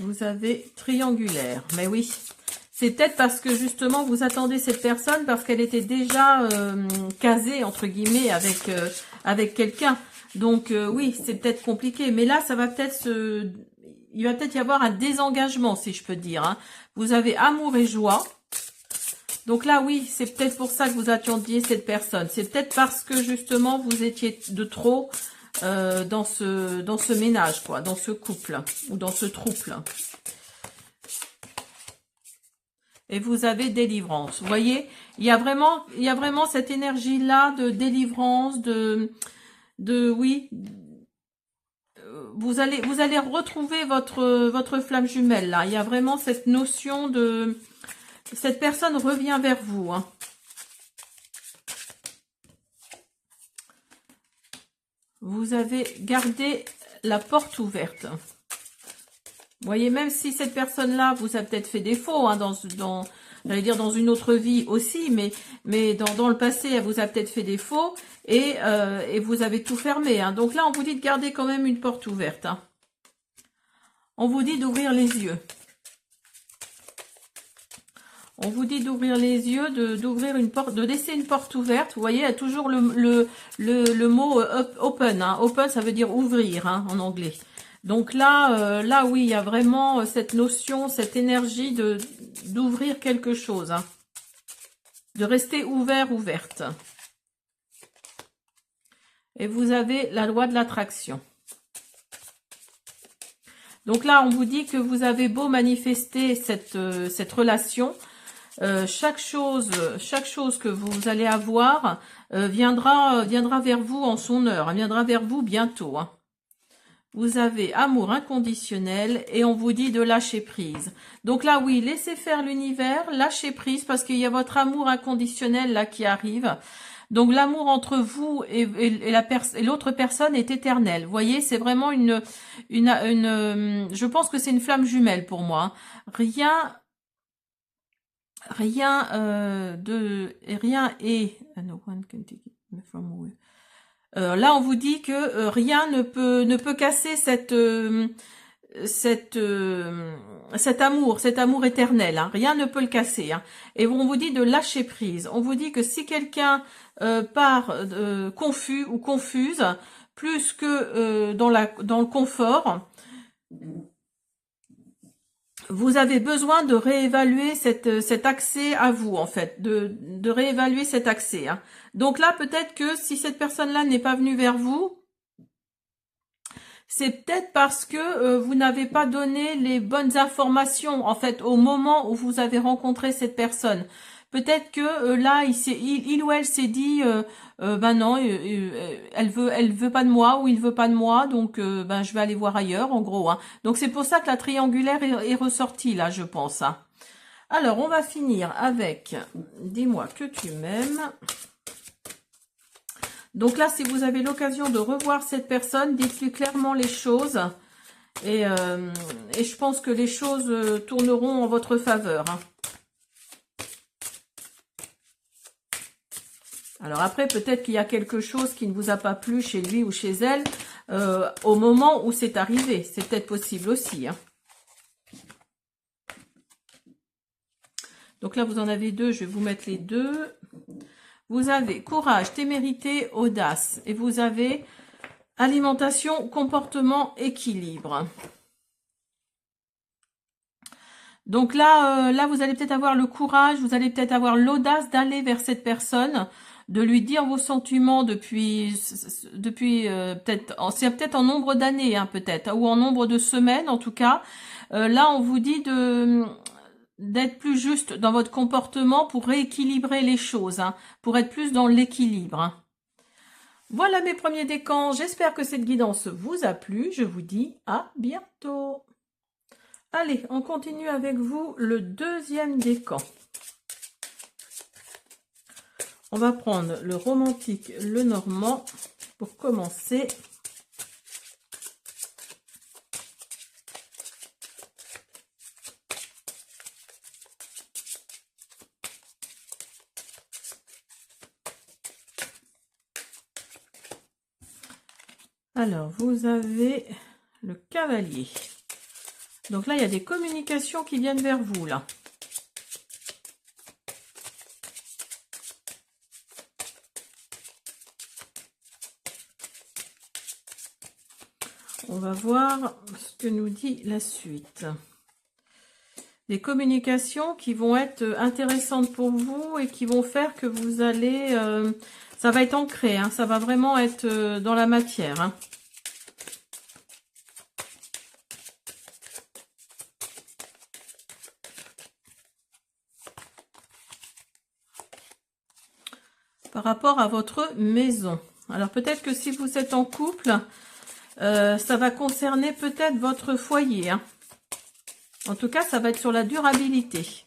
Vous avez triangulaire, mais oui, c'est peut-être parce que justement vous attendez cette personne parce qu'elle était déjà casée entre guillemets avec quelqu'un. Donc oui, c'est peut-être compliqué, mais là ça va peut-être il va peut-être y avoir un désengagement si je peux dire. Hein. Vous avez amour et joie. Donc là oui, c'est peut-être pour ça que vous attendiez cette personne. C'est peut-être parce que justement vous étiez de trop dans ce ménage, quoi, dans ce couple ou dans ce trouble. Et vous avez délivrance. Vous voyez, il y a vraiment cette énergie là de délivrance, oui. Vous allez retrouver votre flamme jumelle là. Il y a vraiment cette notion de cette personne revient vers vous. Hein. Vous avez gardé la porte ouverte. Vous voyez, même si cette personne-là vous a peut-être fait défaut, hein, j'allais dire dans une autre vie aussi, mais dans le passé, elle vous a peut-être fait défaut et vous avez tout fermé. Hein. Donc là, on vous dit de garder quand même une porte ouverte. Hein. On vous dit d'ouvrir les yeux. On vous dit d'ouvrir les yeux, d'ouvrir une porte, de laisser une porte ouverte. Vous voyez, il y a toujours le mot open. Hein. Open, ça veut dire ouvrir hein, en anglais. Donc là, oui, il y a vraiment cette notion, cette énergie d'ouvrir quelque chose. Hein. De rester ouvert, ouverte. Et vous avez la loi de l'attraction. Donc là, on vous dit que vous avez beau manifester cette relation, chaque chose que vous allez avoir viendra vers vous en son heure, viendra vers vous bientôt. Hein. Vous avez amour inconditionnel et on vous dit de lâcher prise. Donc là, oui, laissez faire l'univers, lâchez prise parce qu'il y a votre amour inconditionnel là qui arrive. Donc l'amour entre vous et l'autre personne est éternel. Vous voyez, c'est vraiment je pense que c'est une flamme jumelle pour moi. Rien est. No one can take it from away. Là, on vous dit que rien ne peut casser cet amour éternel. Hein. Rien ne peut le casser. Hein. Et on vous dit de lâcher prise. On vous dit que si quelqu'un part confus ou confuse, plus que dans le confort, vous avez besoin de réévaluer cet accès à vous, en fait, de réévaluer cet accès. Hein. Donc là, peut-être que si cette personne-là n'est pas venue vers vous, c'est peut-être parce que vous n'avez pas donné les bonnes informations, en fait, au moment où vous avez rencontré cette personne. Peut-être que là, il ou elle s'est dit, ben non, elle veut pas de moi ou il veut pas de moi, donc ben je vais aller voir ailleurs, en gros. Hein. Donc c'est pour ça que la triangulaire est ressortie là, je pense. Hein. Alors on va finir avec, dis-moi que tu m'aimes. Donc là, si vous avez l'occasion de revoir cette personne, dites-lui clairement les choses. Et je pense que les choses tourneront en votre faveur. Hein. Alors après, peut-être qu'il y a quelque chose qui ne vous a pas plu chez lui ou chez elle au moment où c'est arrivé. C'est peut-être possible aussi. Hein. Donc là, vous en avez deux. Je vais vous mettre les deux. Vous avez courage, témérité, audace. Et vous avez alimentation, comportement, équilibre. Donc là, vous allez peut-être avoir le courage, vous allez peut-être avoir l'audace d'aller vers cette personne, de lui dire vos sentiments depuis c'est peut-être en nombre d'années, hein, peut-être, ou en nombre de semaines en tout cas. Là, on vous dit d'être plus juste dans votre comportement pour rééquilibrer les choses, hein, pour être plus dans l'équilibre. Hein. Voilà mes premiers décans, j'espère que cette guidance vous a plu, je vous dis à bientôt. Allez, on continue avec vous le deuxième décan. On va prendre le romantique, le normand pour commencer. Alors, vous avez le cavalier. Donc là, il y a des communications qui viennent vers vous, là. On va voir ce que nous dit la suite. Des communications qui vont être intéressantes pour vous et qui vont faire que vous allez... ça va être ancré, hein, ça va vraiment être dans la matière. Hein. Par rapport à votre maison. Alors peut-être que si vous êtes en couple, ça va concerner peut-être votre foyer. Hein. En tout cas, ça va être sur la durabilité.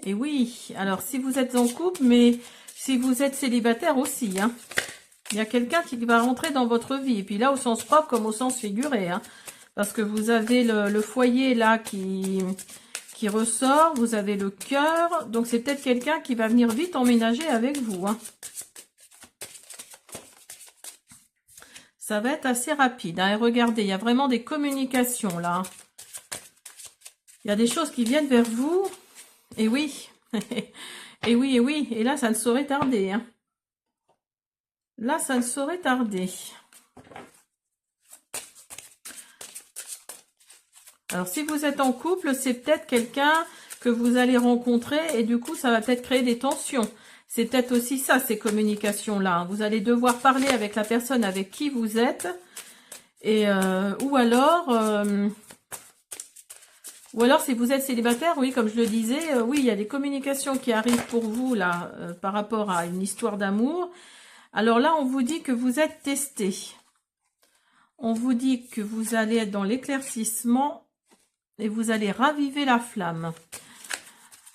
Et oui, alors si vous êtes en couple, mais si vous êtes célibataire aussi, hein, il y a quelqu'un qui va rentrer dans votre vie. Et puis là, au sens propre comme au sens figuré. Hein, parce que vous avez le foyer là qui ressort, vous avez le cœur. Donc c'est peut-être quelqu'un qui va venir vite emménager avec vous. Hein. Ça va être assez rapide. Hein, et regardez, il y a vraiment des communications là. Il y a des choses qui viennent vers vous. Et oui, et oui, et oui. Et là, ça ne saurait tarder. Hein. Là, ça ne saurait tarder. Alors, si vous êtes en couple, c'est peut-être quelqu'un que vous allez rencontrer et du coup, ça va peut-être créer des tensions. C'est peut-être aussi ça, ces communications-là. Vous allez devoir parler avec la personne avec qui vous êtes. Et, ou alors, si vous êtes célibataire, oui, comme je le disais, oui, il y a des communications qui arrivent pour vous, là, par rapport à une histoire d'amour. Alors là, on vous dit que vous êtes testé. On vous dit que vous allez être dans l'éclaircissement et vous allez raviver la flamme.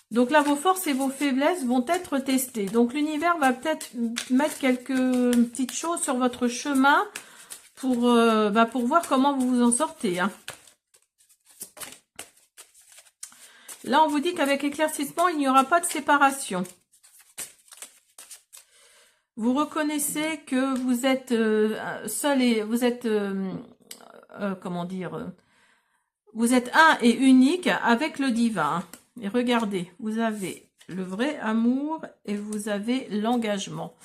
Donc là, vos forces et vos faiblesses vont être testées. Donc l'univers va peut-être mettre quelques petites choses sur votre chemin pour voir comment vous vous en sortez. Hein. Là, on vous dit qu'avec éclaircissement, il n'y aura pas de séparation. Vous reconnaissez que vous êtes seul et vous êtes, comment dire, vous êtes un et unique avec le divin. Et regardez, vous avez le vrai amour et vous avez l'engagement.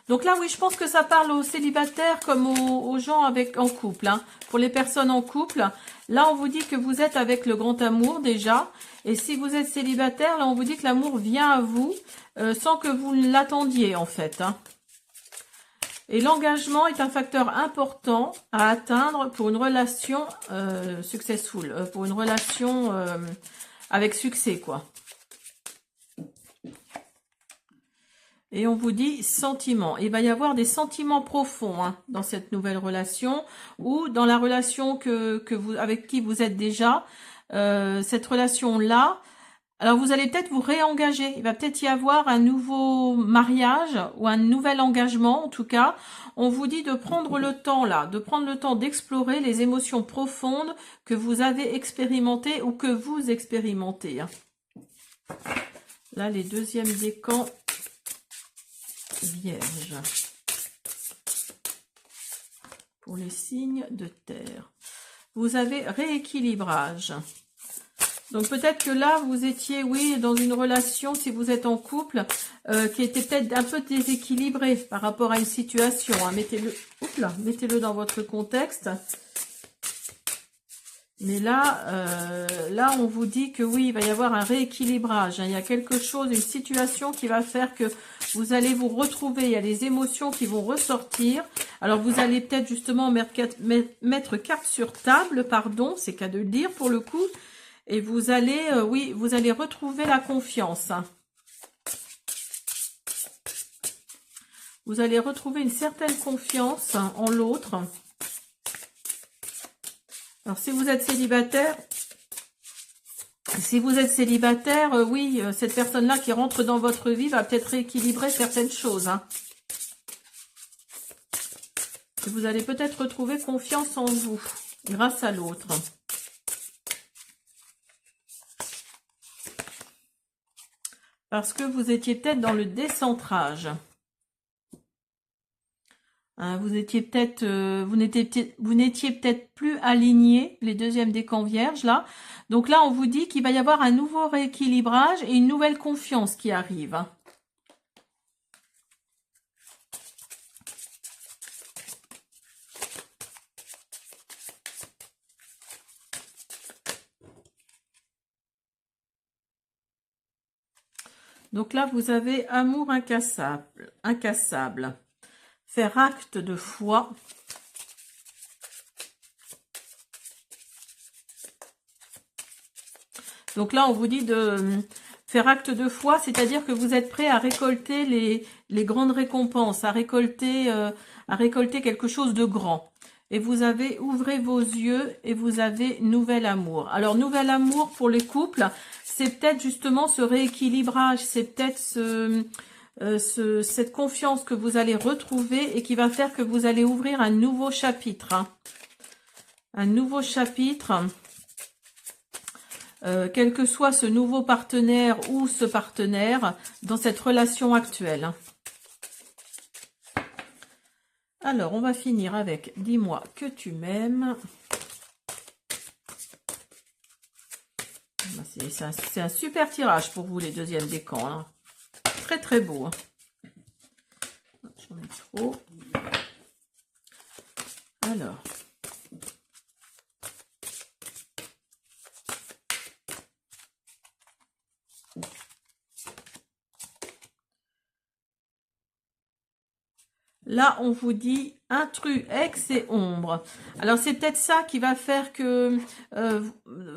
Donc là, oui, je pense que ça parle aux célibataires comme aux gens en couple. Hein. Pour les personnes en couple, là, on vous dit que vous êtes avec le grand amour déjà. Et si vous êtes célibataire, là, on vous dit que l'amour vient à vous sans que vous l'attendiez, en fait. Hein. Et l'engagement est un facteur important à atteindre pour une relation successful, pour une relation avec succès, quoi. Et on vous dit sentiments. Il va y avoir des sentiments profonds hein, dans cette nouvelle relation ou dans la relation avec qui vous êtes déjà. Cette relation-là, alors vous allez peut-être vous réengager. Il va peut-être y avoir un nouveau mariage ou un nouvel engagement. En tout cas, on vous dit de prendre le temps là, de prendre le temps d'explorer les émotions profondes que vous avez expérimentées ou que vous expérimentez. Là, les deuxièmes décans vierges. Pour les signes de terre. Vous avez rééquilibrage. Donc peut-être que là, vous étiez, oui, dans une relation, si vous êtes en couple, qui était peut-être un peu déséquilibrée par rapport à une situation. Hein. Mettez-le dans votre contexte. Mais là, on vous dit que oui, il va y avoir un rééquilibrage. Hein. Il y a quelque chose, une situation qui va faire que vous allez vous retrouver. Il y a des émotions qui vont ressortir. Alors, vous allez peut-être justement mettre carte sur table, pardon, c'est qu'à de le dire pour le coup. Et vous allez, vous allez retrouver la confiance. Hein. Vous allez retrouver une certaine confiance en l'autre. Alors, si vous êtes célibataire, oui, cette personne-là qui rentre dans votre vie va peut-être rééquilibrer certaines choses. Hein. Et vous allez peut-être retrouver confiance en vous grâce à l'autre. Parce que vous étiez peut-être dans le décentrage. Hein, vous n'étiez peut-être plus aligné, les deuxièmes décans vierges là. Donc là, on vous dit qu'il va y avoir un nouveau rééquilibrage et une nouvelle confiance qui arrive. Hein. Donc là, vous avez amour incassable. Faire acte de foi. Donc là, on vous dit de faire acte de foi, c'est-à-dire que vous êtes prêt à récolter les grandes récompenses, à récolter quelque chose de grand. Et vous avez, ouvrez vos yeux et vous avez nouvel amour. Alors, nouvel amour pour les couples, c'est peut-être justement ce rééquilibrage, c'est peut-être cette confiance que vous allez retrouver et qui va faire que vous allez ouvrir un nouveau chapitre. Hein. Un nouveau chapitre, quel que soit ce nouveau partenaire ou ce partenaire dans cette relation actuelle. Hein. Alors, on va finir avec « Dis-moi que tu m'aimes ». C'est un super tirage pour vous, les deuxièmes décans. Hein. Très, très beau. Hein. J'en ai trop. Alors. Là, on vous dit intrus, ex et ombre. Alors, c'est peut-être ça qui va faire que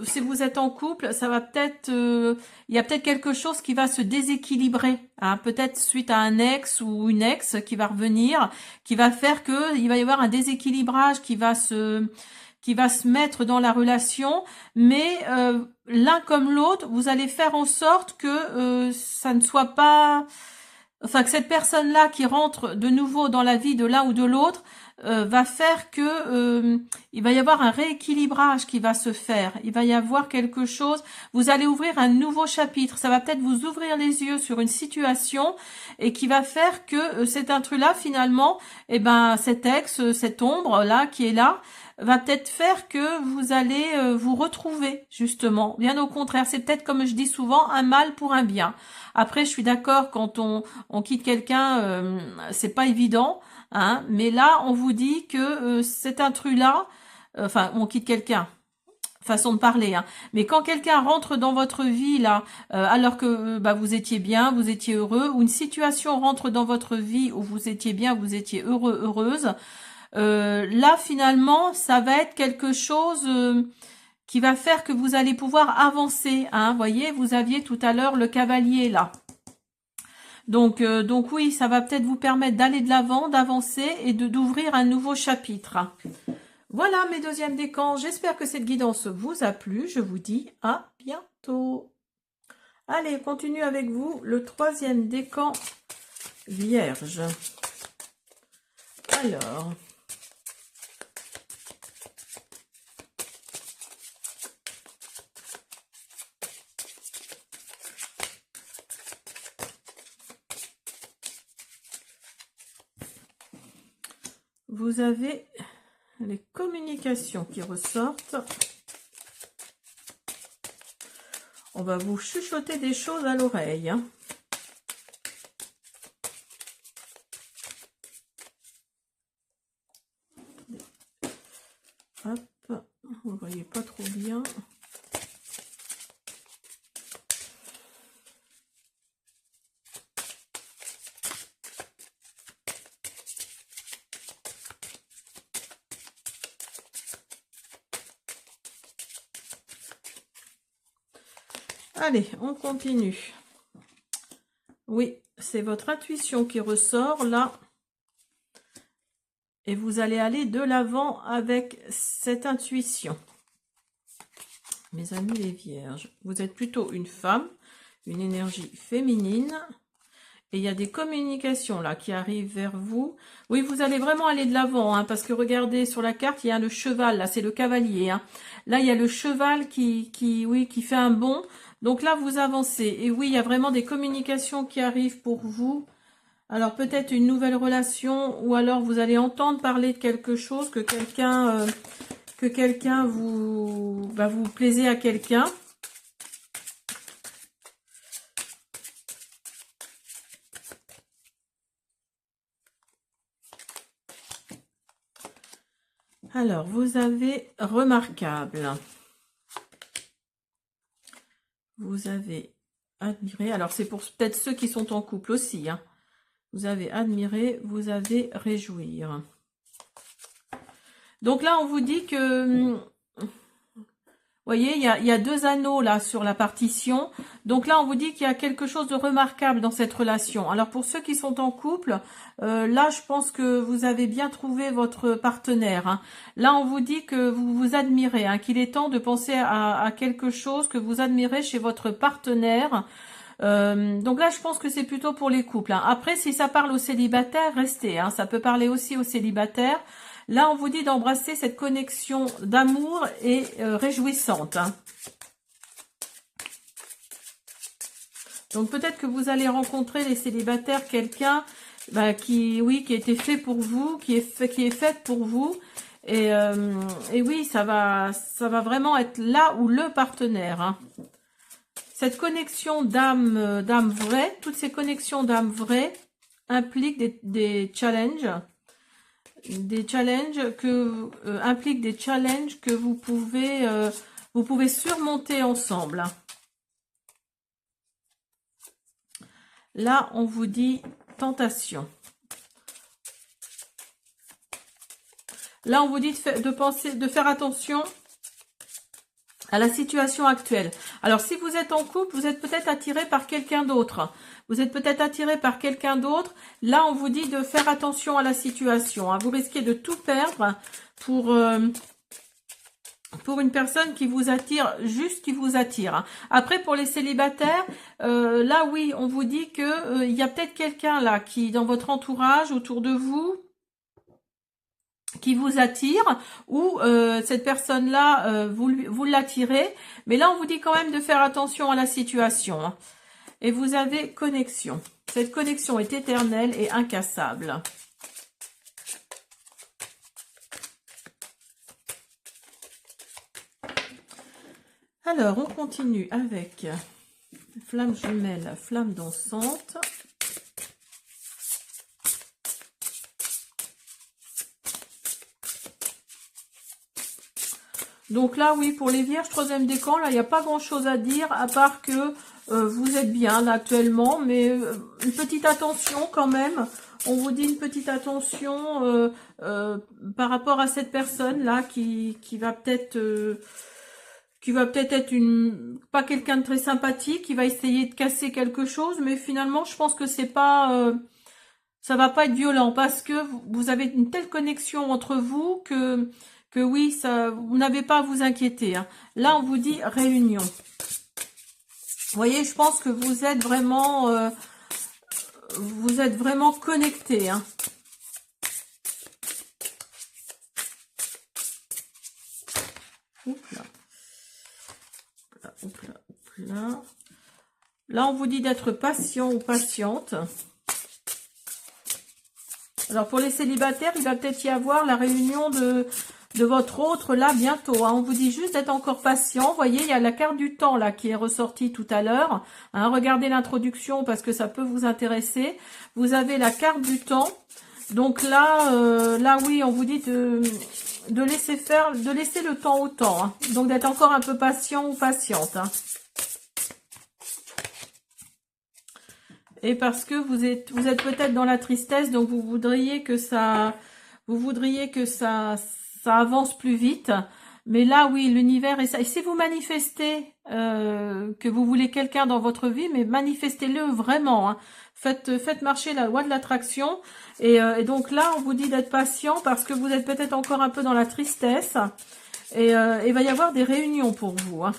si vous êtes en couple, ça va peut-être, il y a peut-être quelque chose qui va se déséquilibrer. Hein, peut-être suite à un ex ou une ex qui va revenir, qui va faire que il va y avoir un déséquilibrage qui va se mettre dans la relation, mais l'un comme l'autre, vous allez faire en sorte que ça ne soit pas... Enfin, que cette personne-là qui rentre de nouveau dans la vie de l'un ou de l'autre va faire que il va y avoir un rééquilibrage qui va se faire. Il va y avoir quelque chose. Vous allez ouvrir un nouveau chapitre. Ça va peut-être vous ouvrir les yeux sur une situation et qui va faire que cet intrus-là, finalement, eh ben, cet ex, cette ombre-là qui est là, va peut-être faire que vous allez vous retrouver, justement. Bien au contraire, c'est peut-être, comme je dis souvent, un mal pour un bien. Après, je suis d'accord, quand on quitte quelqu'un, c'est pas évident, hein, mais là, on vous dit que cet intrus-là, enfin, on quitte quelqu'un, façon de parler, hein, mais quand quelqu'un rentre dans votre vie, là, alors que bah, vous étiez bien, vous étiez heureux, ou une situation rentre dans votre vie où vous étiez bien, vous étiez heureux, heureuse, là, finalement, ça va être quelque chose... qui va faire que vous allez pouvoir avancer. Hein. Voyez, vous aviez tout à l'heure le cavalier là. Donc oui, ça va peut-être vous permettre d'aller de l'avant, d'avancer et d'ouvrir un nouveau chapitre. Voilà mes deuxièmes décans. J'espère que cette guidance vous a plu. Je vous dis à bientôt. Allez, continue avec vous le troisième décan vierge. Alors... Vous avez les communications qui ressortent. On va vous chuchoter des choses à l'oreille. Hein. Hop, vous ne voyez pas trop bien. Allez, on continue. Oui, c'est votre intuition qui ressort là. Et vous allez aller de l'avant avec cette intuition. Mes amis les vierges, vous êtes plutôt une femme, une énergie féminine. Et il y a des communications là qui arrivent vers vous. Oui, vous allez vraiment aller de l'avant, hein, parce que regardez sur la carte, il y a le cheval, là c'est le cavalier. Hein. Là, il y a le cheval oui, qui fait un bond. Donc là, vous avancez. Et oui, il y a vraiment des communications qui arrivent pour vous. Alors peut-être une nouvelle relation, ou alors vous allez entendre parler de quelque chose, que quelqu'un vous plaisez à quelqu'un. Alors, vous avez remarquable. Vous avez admiré. Alors, c'est pour peut-être ceux qui sont en couple aussi. Hein. Vous avez admiré, vous avez réjouir. Donc là, on vous dit que... Vous voyez, il y a deux anneaux là sur la partition. Donc là, on vous dit qu'il y a quelque chose de remarquable dans cette relation. Alors pour ceux qui sont en couple, là, je pense que vous avez bien trouvé votre partenaire. Hein. Là, on vous dit que vous vous admirez, hein, qu'il est temps de penser à quelque chose que vous admirez chez votre partenaire. Donc là, je pense que c'est plutôt pour les couples. Hein. Après, si ça parle aux célibataires, restez. Hein. Ça peut parler aussi aux célibataires. Là, on vous dit d'embrasser cette connexion d'amour et réjouissante. Hein. Donc peut-être que vous allez rencontrer les célibataires quelqu'un qui a été fait pour vous, qui est faite pour vous. Et oui, ça va vraiment être là où le partenaire. Hein. Cette connexion d'âme vraie, toutes ces connexions d'âme vraie impliquent des challenges. Impliquent des challenges que vous pouvez surmonter ensemble. Là, on vous dit tentation. Là, on vous dit de faire attention à la situation actuelle. Alors, si vous êtes en couple, vous êtes peut-être attiré par quelqu'un d'autre. Vous êtes peut-être attiré par quelqu'un d'autre. Là, on vous dit de faire attention à la situation. Hein. Vous risquez de tout perdre pour une personne qui vous attire, juste qui vous attire. Hein. Après, pour les célibataires, là, oui, on vous dit que il y a peut-être quelqu'un là qui, dans votre entourage, autour de vous, qui vous attire, ou cette personne-là, vous l'attirez. Mais là, on vous dit quand même de faire attention à la situation. Hein. Et vous avez connexion. Cette connexion est éternelle et incassable. Alors, on continue avec flamme jumelle, flamme dansante. Donc là, oui, pour les vierges, troisième décan, là, il n'y a pas grand-chose à dire, à part que vous êtes bien là, actuellement, mais une petite attention quand même. On vous dit une petite attention par rapport à cette personne-là qui va peut-être être pas quelqu'un de très sympathique, qui va essayer de casser quelque chose, mais finalement, je pense que c'est pas... ça va pas être violent, parce que vous avez une telle connexion entre vous que oui, vous n'avez pas à vous inquiéter. Hein. Là, on vous dit réunion. Vous voyez, je pense que vous êtes vraiment connectés. Hein. Là. Là, on vous dit d'être patient ou patiente. Alors, pour les célibataires, il va peut-être y avoir la réunion de votre autre là bientôt. Hein. On vous dit juste d'être encore patient. Vous voyez, il y a la carte du temps là qui est ressortie tout à l'heure. Hein, regardez l'introduction parce que ça peut vous intéresser. Vous avez la carte du temps. Donc là, oui, on vous dit de laisser faire, de laisser le temps au temps. Hein. Donc d'être encore un peu patient ou patiente. Hein. Et parce que vous êtes peut-être dans la tristesse, donc vous voudriez que ça avance plus vite. Mais là, oui, l'univers est ça. Et si vous manifestez que vous voulez quelqu'un dans votre vie, mais manifestez-le vraiment. Hein. Faites marcher la loi de l'attraction. Et donc là, on vous dit d'être patient parce que vous êtes peut-être encore un peu dans la tristesse. Et il va y avoir des réunions pour vous. Hein.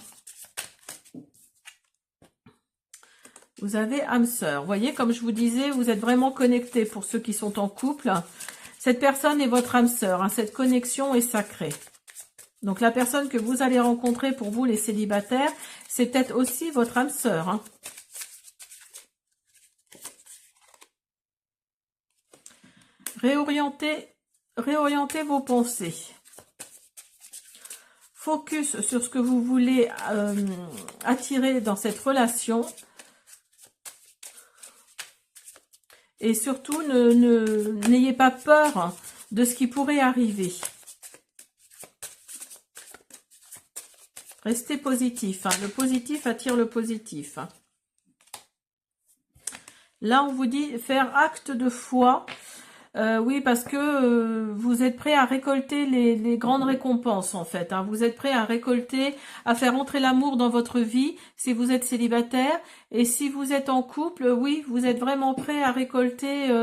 Vous avez âme sœur. Vous voyez, comme je vous disais, vous êtes vraiment connectés pour ceux qui sont en couple. Cette personne est votre âme sœur. Hein. Cette connexion est sacrée. Donc la personne que vous allez rencontrer pour vous, les célibataires, c'est peut-être aussi votre âme sœur. Hein. Réorientez vos pensées. Focus sur ce que vous voulez attirer dans cette relation. Et surtout, n'ayez pas peur de ce qui pourrait arriver. Restez positif. Hein. Le positif attire le positif. Hein. Là, on vous dit faire acte de foi. Oui, parce que vous êtes prêt à récolter les grandes récompenses, en fait. Hein. Vous êtes prêt à récolter, à faire entrer l'amour dans votre vie, si vous êtes célibataire. Et si vous êtes en couple, oui, vous êtes vraiment prêt à récolter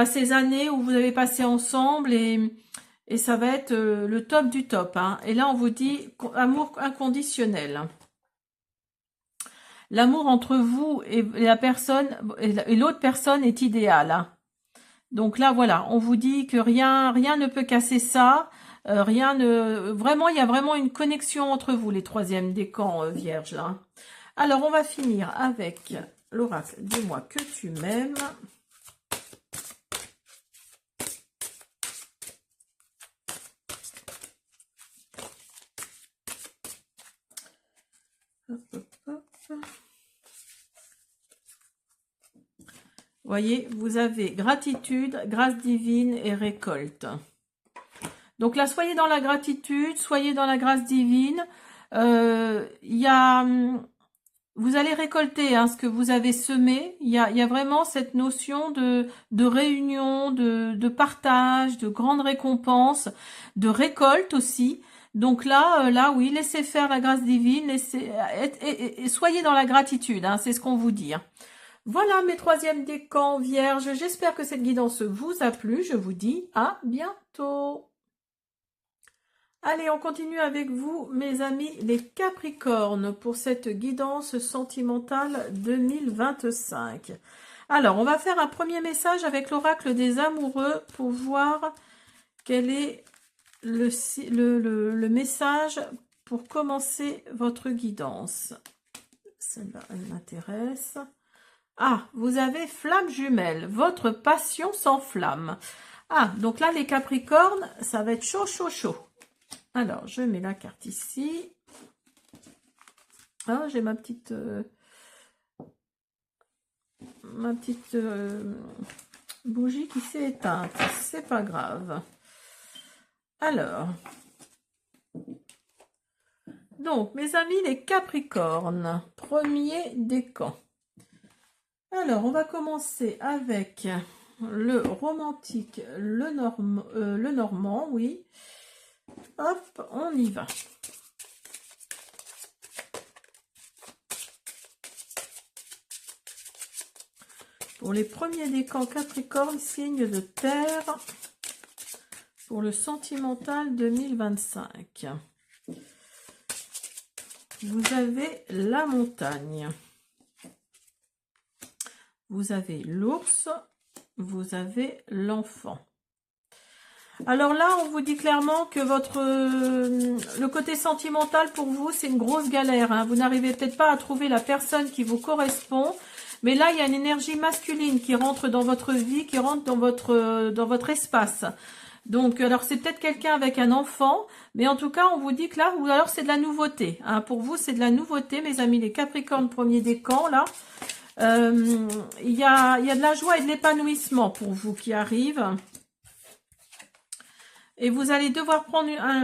ces années où vous avez passé ensemble. Et ça va être le top du top. Hein. Et là, on vous dit amour inconditionnel. L'amour entre vous et la personne et l'autre personne est idéal. Hein. Donc là, voilà, on vous dit que rien ne peut casser ça. Vraiment, il y a vraiment une connexion entre vous, les troisièmes décans vierges. Hein. Alors, on va finir avec l'oracle. Dis-moi que tu m'aimes. Hop, hop, hop. Voyez, vous avez gratitude, grâce divine et récolte. Donc là, soyez dans la gratitude, soyez dans la grâce divine. Vous allez récolter ce que vous avez semé. Il y a vraiment cette notion de réunion, de partage, de grande récompense, de récolte aussi. Donc là, oui, laissez faire la grâce divine, et soyez dans la gratitude, c'est ce qu'on vous dit. Voilà mes troisièmes décans vierges. J'espère que cette guidance vous a plu. Je vous dis à bientôt. Allez, on continue avec vous, mes amis, les Capricornes, pour cette guidance sentimentale 2025. Alors, on va faire un premier message avec l'oracle des amoureux pour voir quel est le message pour commencer votre guidance. Celle-là, elle m'intéresse. Ah, vous avez flamme jumelle. Votre passion s'enflamme. Ah, donc là, les Capricornes, ça va être chaud, chaud, chaud. Alors, je mets la carte ici. Ah, j'ai ma petite bougie qui s'est éteinte. C'est pas grave. Alors, donc, mes amis, les Capricornes, premier décan. Alors, on va commencer avec le romantique, le normand, oui. Hop, on y va. Pour les premiers décans Capricorne, signe de terre, pour le sentimental 2025. Vous avez la montagne. Vous avez l'ours, vous avez l'enfant. Alors là, on vous dit clairement que le côté sentimental pour vous, c'est une grosse galère. Hein. Vous n'arrivez peut-être pas à trouver la personne qui vous correspond. Mais là, il y a une énergie masculine qui rentre dans votre vie, qui rentre dans votre espace. Donc, alors c'est peut-être quelqu'un avec un enfant. Mais en tout cas, on vous dit que là, ou alors c'est de la nouveauté. Hein. Pour vous, c'est de la nouveauté, mes amis, les Capricornes premier décan, là. Il y a de la joie et de l'épanouissement pour vous qui arrive. Et vous allez devoir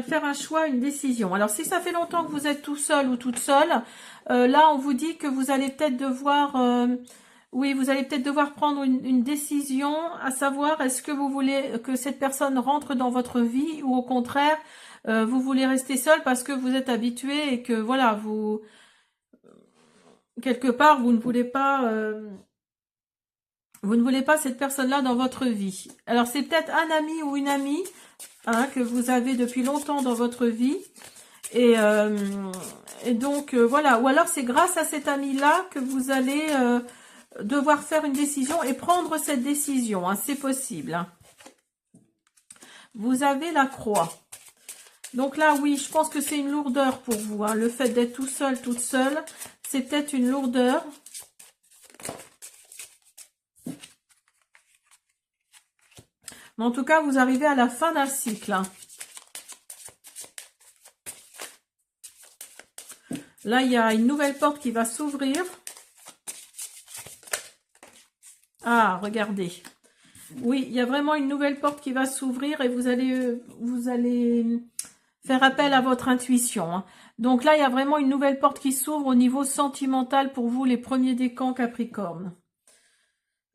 faire un choix, une décision. Alors, si ça fait longtemps que vous êtes tout seul ou toute seule, là, on vous dit que vous allez peut-être devoir... vous allez peut-être devoir prendre une décision, à savoir, est-ce que vous voulez que cette personne rentre dans votre vie ou au contraire, vous voulez rester seul parce que vous êtes habitué et que, voilà, quelque part, vous ne voulez pas Vous ne voulez pas cette personne-là dans votre vie. Alors, c'est peut-être un ami ou une amie hein, que vous avez depuis longtemps dans votre vie. Et donc, voilà. Ou alors, c'est grâce à cet ami-là que vous allez devoir faire une décision et prendre cette décision. Hein, c'est possible. Hein. Vous avez la croix. Donc là, oui, je pense que c'est une lourdeur pour vous. Hein. Le fait d'être tout seul, toute seule, c'est peut-être une lourdeur. Mais en tout cas, vous arrivez à la fin d'un cycle. Hein. Là, il y a une nouvelle porte qui va s'ouvrir. Ah, regardez. Oui, il y a vraiment une nouvelle porte qui va s'ouvrir et vous allez faire appel à votre intuition. Hein. Donc là, il y a vraiment une nouvelle porte qui s'ouvre au niveau sentimental pour vous, les premiers décans Capricorne.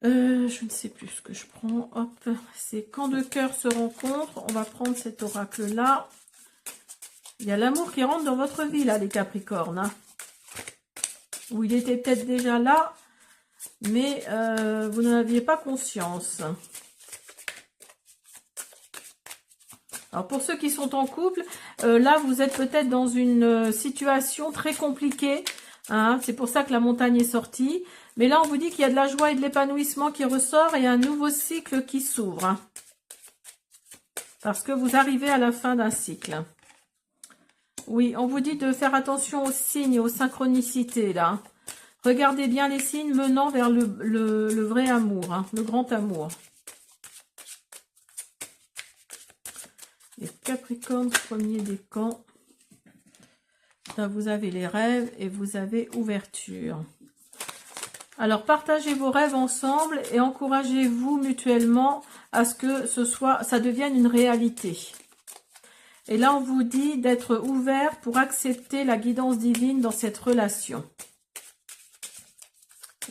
Je ne sais plus ce que je prends. Hop, c'est quand deux cœurs se rencontrent. On va prendre cet oracle-là. Il y a l'amour qui rentre dans votre vie, là, les Capricornes. Hein. Ou il était peut-être déjà là, mais vous n'en aviez pas conscience. Alors, pour ceux qui sont en couple, là, vous êtes peut-être dans une situation très compliquée. Hein, c'est pour ça que la montagne est sortie. Mais là, on vous dit qu'il y a de la joie et de l'épanouissement qui ressort et un nouveau cycle qui s'ouvre. Hein, parce que vous arrivez à la fin d'un cycle. Oui, on vous dit de faire attention aux signes et aux synchronicités, là. Regardez bien les signes menant vers le vrai amour, hein, le grand amour. Les Capricornes, premier décan. Là, vous avez les rêves et vous avez ouverture. Alors, partagez vos rêves ensemble et encouragez-vous mutuellement à ce que ça devienne une réalité. Et là, on vous dit d'être ouvert pour accepter la guidance divine dans cette relation.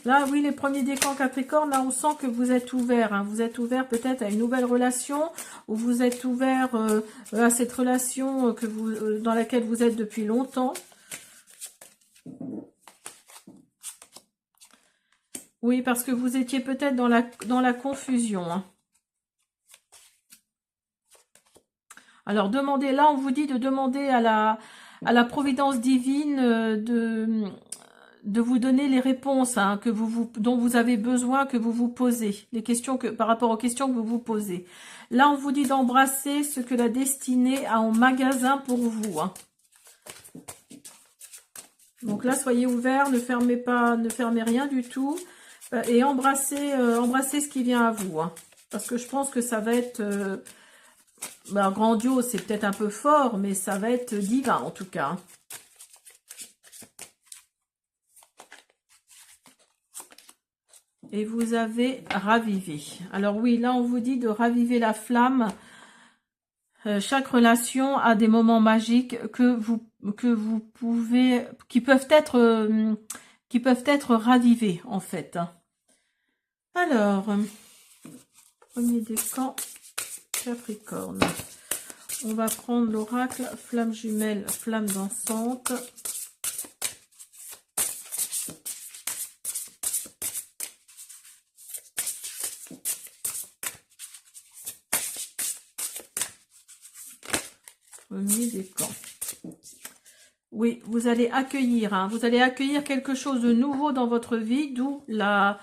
Là, oui, les premiers décans Capricorne, là, on sent que vous êtes ouvert. Hein. Vous êtes ouvert peut-être à une nouvelle relation ou vous êtes ouvert à cette relation dans laquelle vous êtes depuis longtemps. Oui, parce que vous étiez peut-être dans la confusion. Hein. Alors, demandez, là, on vous dit de demander à la providence divine de vous donner les réponses hein, dont vous avez besoin, que vous vous posez, par rapport aux questions que vous vous posez. Là, on vous dit d'embrasser ce que la destinée a en magasin pour vous. Hein. Donc là, soyez ouverts, ne fermez rien du tout et embrassez ce qui vient à vous. Hein. Parce que je pense que ça va être grandiose, c'est peut-être un peu fort, mais ça va être divin en tout cas. Et vous avez ravivé. Alors oui, là on vous dit de raviver la flamme. Chaque relation a des moments magiques qui peuvent être ravivés en fait. Alors, premier décan Capricorne. On va prendre l'oracle flamme jumelle, flamme dansante. Premier décan. Oui, vous allez accueillir, hein, vous allez accueillir quelque chose de nouveau dans votre vie, d'où la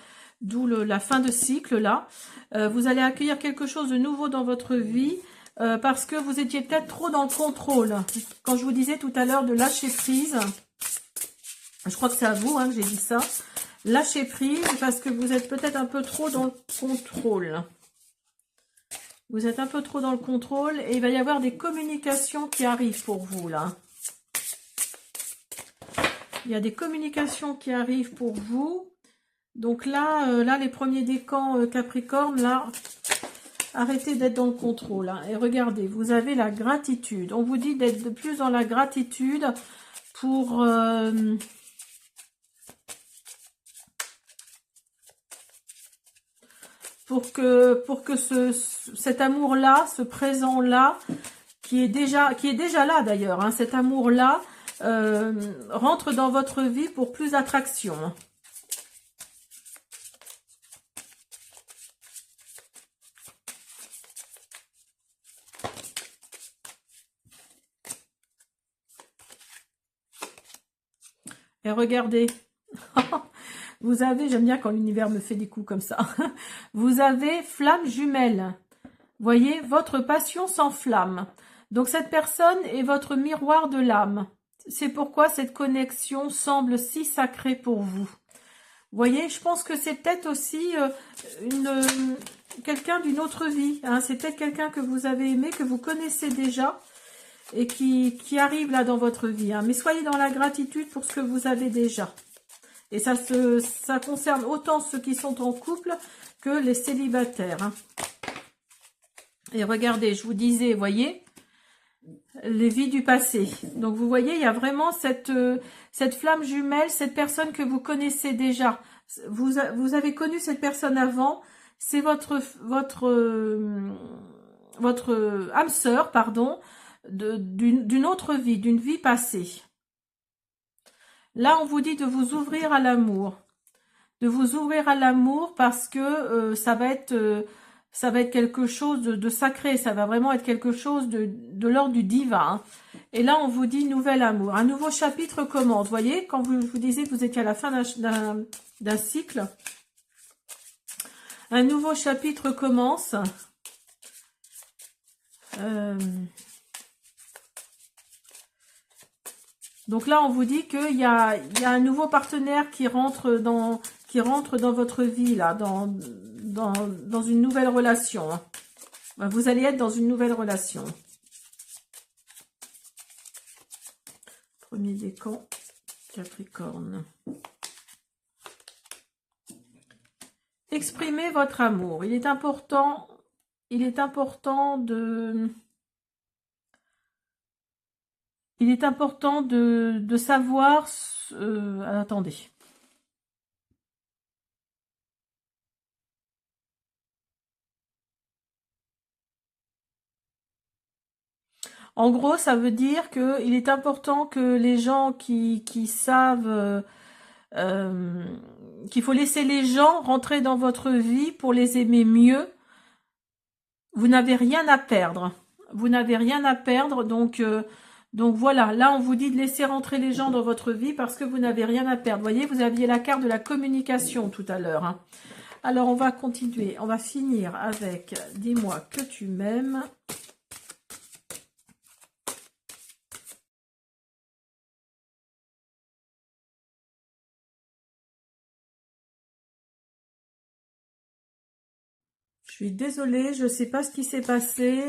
fin de cycle là. Vous allez accueillir quelque chose de nouveau dans votre vie parce que vous étiez peut-être trop dans le contrôle. Quand je vous disais tout à l'heure de lâcher prise, je crois que c'est à vous hein, que j'ai dit ça. Lâcher prise parce que vous êtes peut-être un peu trop dans le contrôle. Vous êtes un peu trop dans le contrôle et il va y avoir des communications qui arrivent pour vous là. Il y a des communications qui arrivent pour vous. Donc là, les premiers décans Capricorne, là, arrêtez d'être dans le contrôle. Hein, et regardez, vous avez la gratitude. On vous dit d'être de plus dans la gratitude pour que cet amour-là, ce présent-là, qui est déjà là d'ailleurs, hein, cet amour-là, rentre dans votre vie pour plus d'attraction. Et regardez, vous avez, j'aime bien quand l'univers me fait des coups comme ça, vous avez flamme jumelle. Voyez, votre passion s'enflamme. Donc cette personne est votre miroir de l'âme. C'est pourquoi cette connexion semble si sacrée pour vous. Voyez, je pense que c'est peut-être aussi quelqu'un d'une autre vie. Hein. C'est peut-être quelqu'un que vous avez aimé, que vous connaissez déjà et qui arrive là dans votre vie. Hein. Mais soyez dans la gratitude pour ce que vous avez déjà. Et ça concerne autant ceux qui sont en couple que les célibataires. Hein. Et regardez, je vous disais, voyez, les vies du passé. Donc vous voyez, il y a vraiment cette flamme jumelle, cette personne que vous connaissez déjà. Vous avez connu cette personne avant. C'est votre âme sœur, pardon, d'une autre vie, d'une vie passée. Là, on vous dit de vous ouvrir à l'amour. De vous ouvrir à l'amour parce que ça va être quelque chose de sacré. Ça va vraiment être quelque chose de l'ordre du divin. Hein. Et là, on vous dit nouvel amour. Un nouveau chapitre commence. Vous voyez, quand je vous disais que vous étiez à la fin d'un cycle, un nouveau chapitre commence. Donc là, on vous dit qu'il y a un nouveau partenaire qui rentre dans votre vie, là, dans une nouvelle relation. Vous allez être dans une nouvelle relation. Premier décan, Capricorne. Exprimez votre amour. Il est important de savoir... attendez. En gros, ça veut dire qu'il est important que les gens qui savent qu'il faut laisser les gens rentrer dans votre vie pour les aimer mieux. Vous n'avez rien à perdre. Vous n'avez rien à perdre, donc voilà, là on vous dit de laisser rentrer les gens dans votre vie parce que vous n'avez rien à perdre. Vous voyez, vous aviez la carte de la communication tout à l'heure. Hein. Alors on va continuer, on va finir avec « Dis-moi que tu m'aimes ». Je suis désolée, je ne sais pas ce qui s'est passé.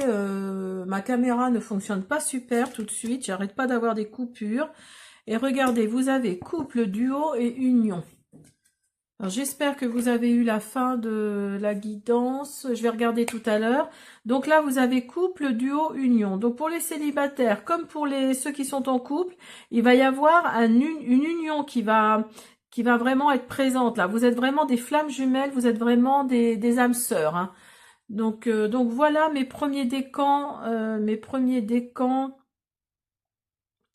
Ma caméra ne fonctionne pas super tout de suite. J'arrête pas d'avoir des coupures. Et regardez, vous avez couple, duo et union. J'espère que vous avez eu la fin de la guidance. Je vais regarder tout à l'heure. Donc là, vous avez couple, duo, union. Donc pour les célibataires, comme pour ceux qui sont en couple, il va y avoir une union qui va vraiment être présente là. Vous êtes vraiment des flammes jumelles, vous êtes vraiment des âmes sœurs. Hein. Donc voilà mes premiers décans,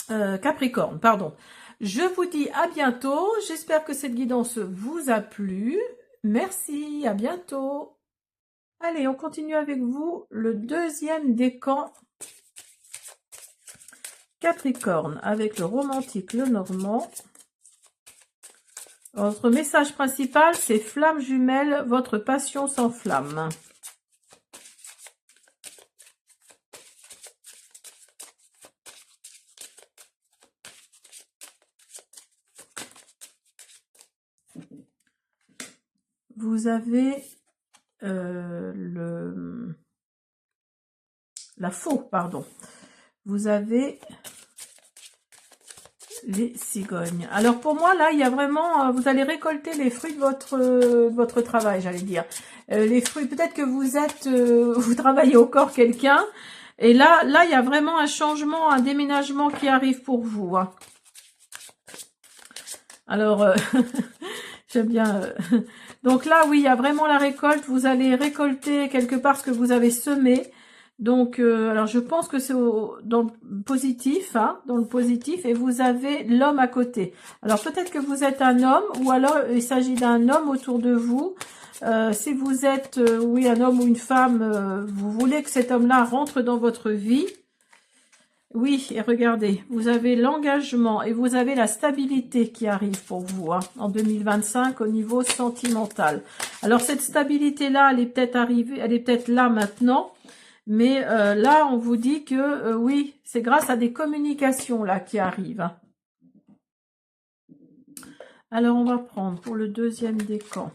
Capricorne, pardon. Je vous dis à bientôt. J'espère que cette guidance vous a plu. Merci, à bientôt. Allez, on continue avec vous le deuxième décan Capricorne avec le romantique, le normand. Votre message principal, c'est flamme jumelle, votre passion s'enflamme. Vous avez la faux, pardon. Vous avez les cigognes. Alors pour moi, là, il y a vraiment... vous allez récolter les fruits de votre travail, j'allais dire. Les fruits, peut-être que vous travaillez au corps quelqu'un. Et là, il y a vraiment un changement, un déménagement qui arrive pour vous. Hein. Alors, j'aime bien... Donc là, oui, il y a vraiment la récolte. Vous allez récolter quelque part ce que vous avez semé. Donc, alors je pense que c'est dans le positif, hein, dans le positif, et vous avez l'homme à côté. Alors peut-être que vous êtes un homme, ou alors il s'agit d'un homme autour de vous. Si vous êtes, oui, un homme ou une femme, vous voulez que cet homme-là rentre dans votre vie. Oui, et regardez, vous avez l'engagement et vous avez la stabilité qui arrive pour vous hein, en 2025 au niveau sentimental. Alors cette stabilité-là, elle est peut-être arrivée, elle est peut-être là maintenant, mais là, on vous dit que oui, c'est grâce à des communications là qui arrivent. Hein. Alors on va prendre pour le deuxième décan.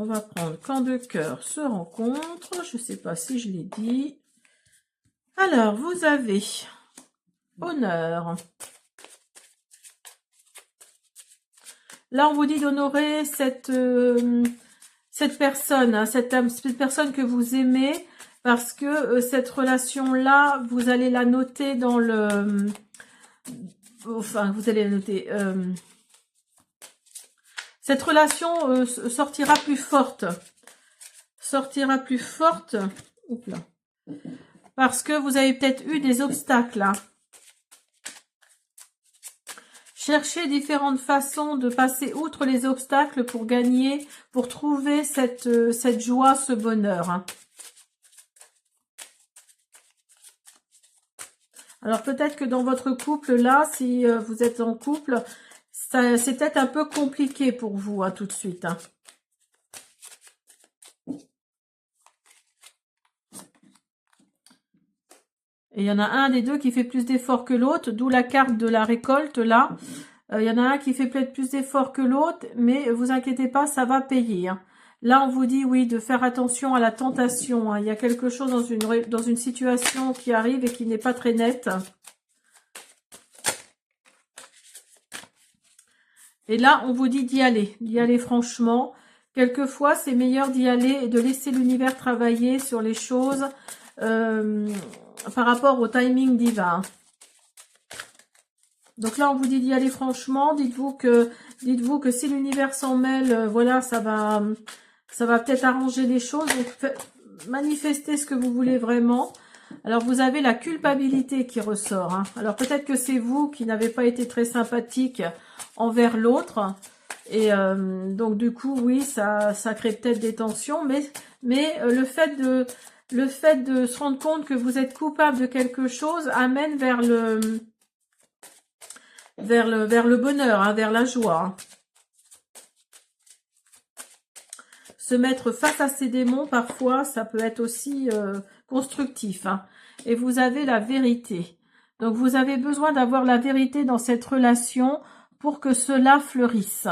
On va prendre quand deux cœurs se rencontrent. Je ne sais pas si je l'ai dit. Alors, vous avez honneur. Là, on vous dit d'honorer cette personne, hein, cette personne que vous aimez, parce que cette relation-là, vous allez la noter dans le... Enfin, vous allez la noter... cette relation sortira plus forte. Sortira plus forte. Oups là. Parce que vous avez peut-être eu des obstacles. Hein. Cherchez différentes façons de passer outre les obstacles pour gagner, pour trouver cette joie, ce bonheur. Hein. Alors peut-être que dans votre couple là, si vous êtes en couple, c'est peut-être un peu compliqué pour vous hein, tout de suite. Hein. Et il y en a un des deux qui fait plus d'efforts que l'autre, d'où la carte de la récolte là. Il y en a un qui fait peut-être plus d'efforts que l'autre, mais vous inquiétez pas, ça va payer. Hein. Là, on vous dit, oui, de faire attention à la tentation. Hein. Il y a quelque chose dans une situation qui arrive et qui n'est pas très nette. Et là, on vous dit d'y aller franchement. Quelquefois, c'est meilleur d'y aller et de laisser l'univers travailler sur les choses par rapport au timing divin. Donc là, on vous dit d'y aller franchement. Dites-vous que si l'univers s'en mêle, voilà, ça va peut-être arranger les choses. Donc, manifestez ce que vous voulez vraiment. Alors, vous avez la culpabilité qui ressort. Hein. Alors, peut-être que c'est vous qui n'avez pas été très sympathique envers l'autre. Et donc, du coup, oui, ça crée peut-être des tensions. Mais le fait de se rendre compte que vous êtes coupable de quelque chose amène vers le bonheur, hein, vers la joie. Hein. Se mettre face à ses démons, parfois, ça peut être aussi constructif. Hein. Et vous avez la vérité. Donc, vous avez besoin d'avoir la vérité dans cette relation pour que cela fleurisse.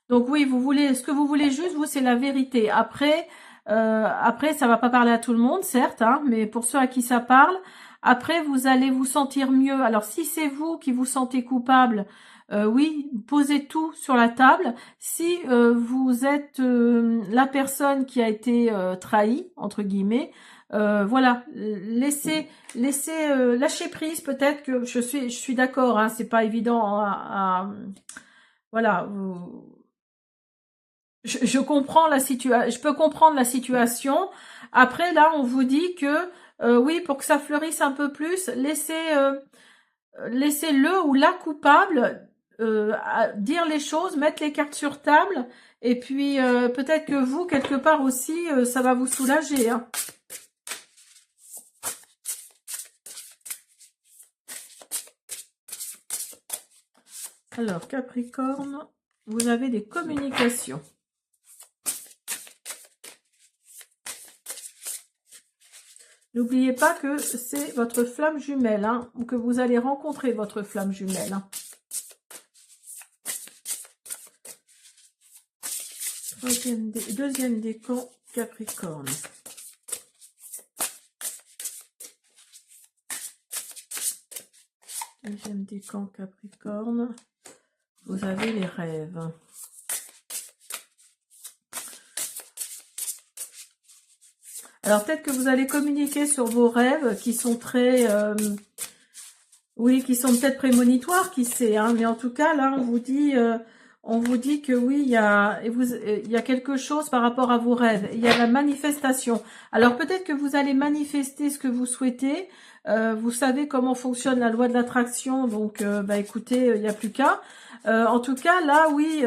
Donc, oui, ce que vous voulez juste, vous, c'est la vérité. Après, ça va pas parler à tout le monde, certes, hein, mais pour ceux à qui ça parle, après, vous allez vous sentir mieux. Alors, si c'est vous qui vous sentez coupable, oui, posez tout sur la table. Si vous êtes la personne qui a été trahie, entre guillemets, voilà, lâcher prise. Peut-être que je suis d'accord. Hein, c'est pas évident voilà. Je comprends la situation. Je peux comprendre la situation. Après, là, on vous dit que oui, pour que ça fleurisse un peu plus, laissez le ou la coupable dire les choses, mettre les cartes sur table, et puis peut-être que vous, quelque part aussi, ça va vous soulager. Hein. Alors, Capricorne, vous avez des communications. N'oubliez pas que c'est votre flamme jumelle, hein, ou que vous allez rencontrer votre flamme jumelle. Hein. Deuxième décan, Capricorne. Deuxième décan, Capricorne. Vous avez les rêves. Alors, peut-être que vous allez communiquer sur vos rêves qui sont très... oui, qui sont peut-être prémonitoires, qui sait. Hein, mais en tout cas, là, on vous dit On vous dit que oui, il y a quelque chose par rapport à vos rêves. Il y a la manifestation. Alors peut-être que vous allez manifester ce que vous souhaitez. Vous savez comment fonctionne la loi de l'attraction. Donc, bah écoutez, il n'y a plus qu'à. En tout cas, là, oui,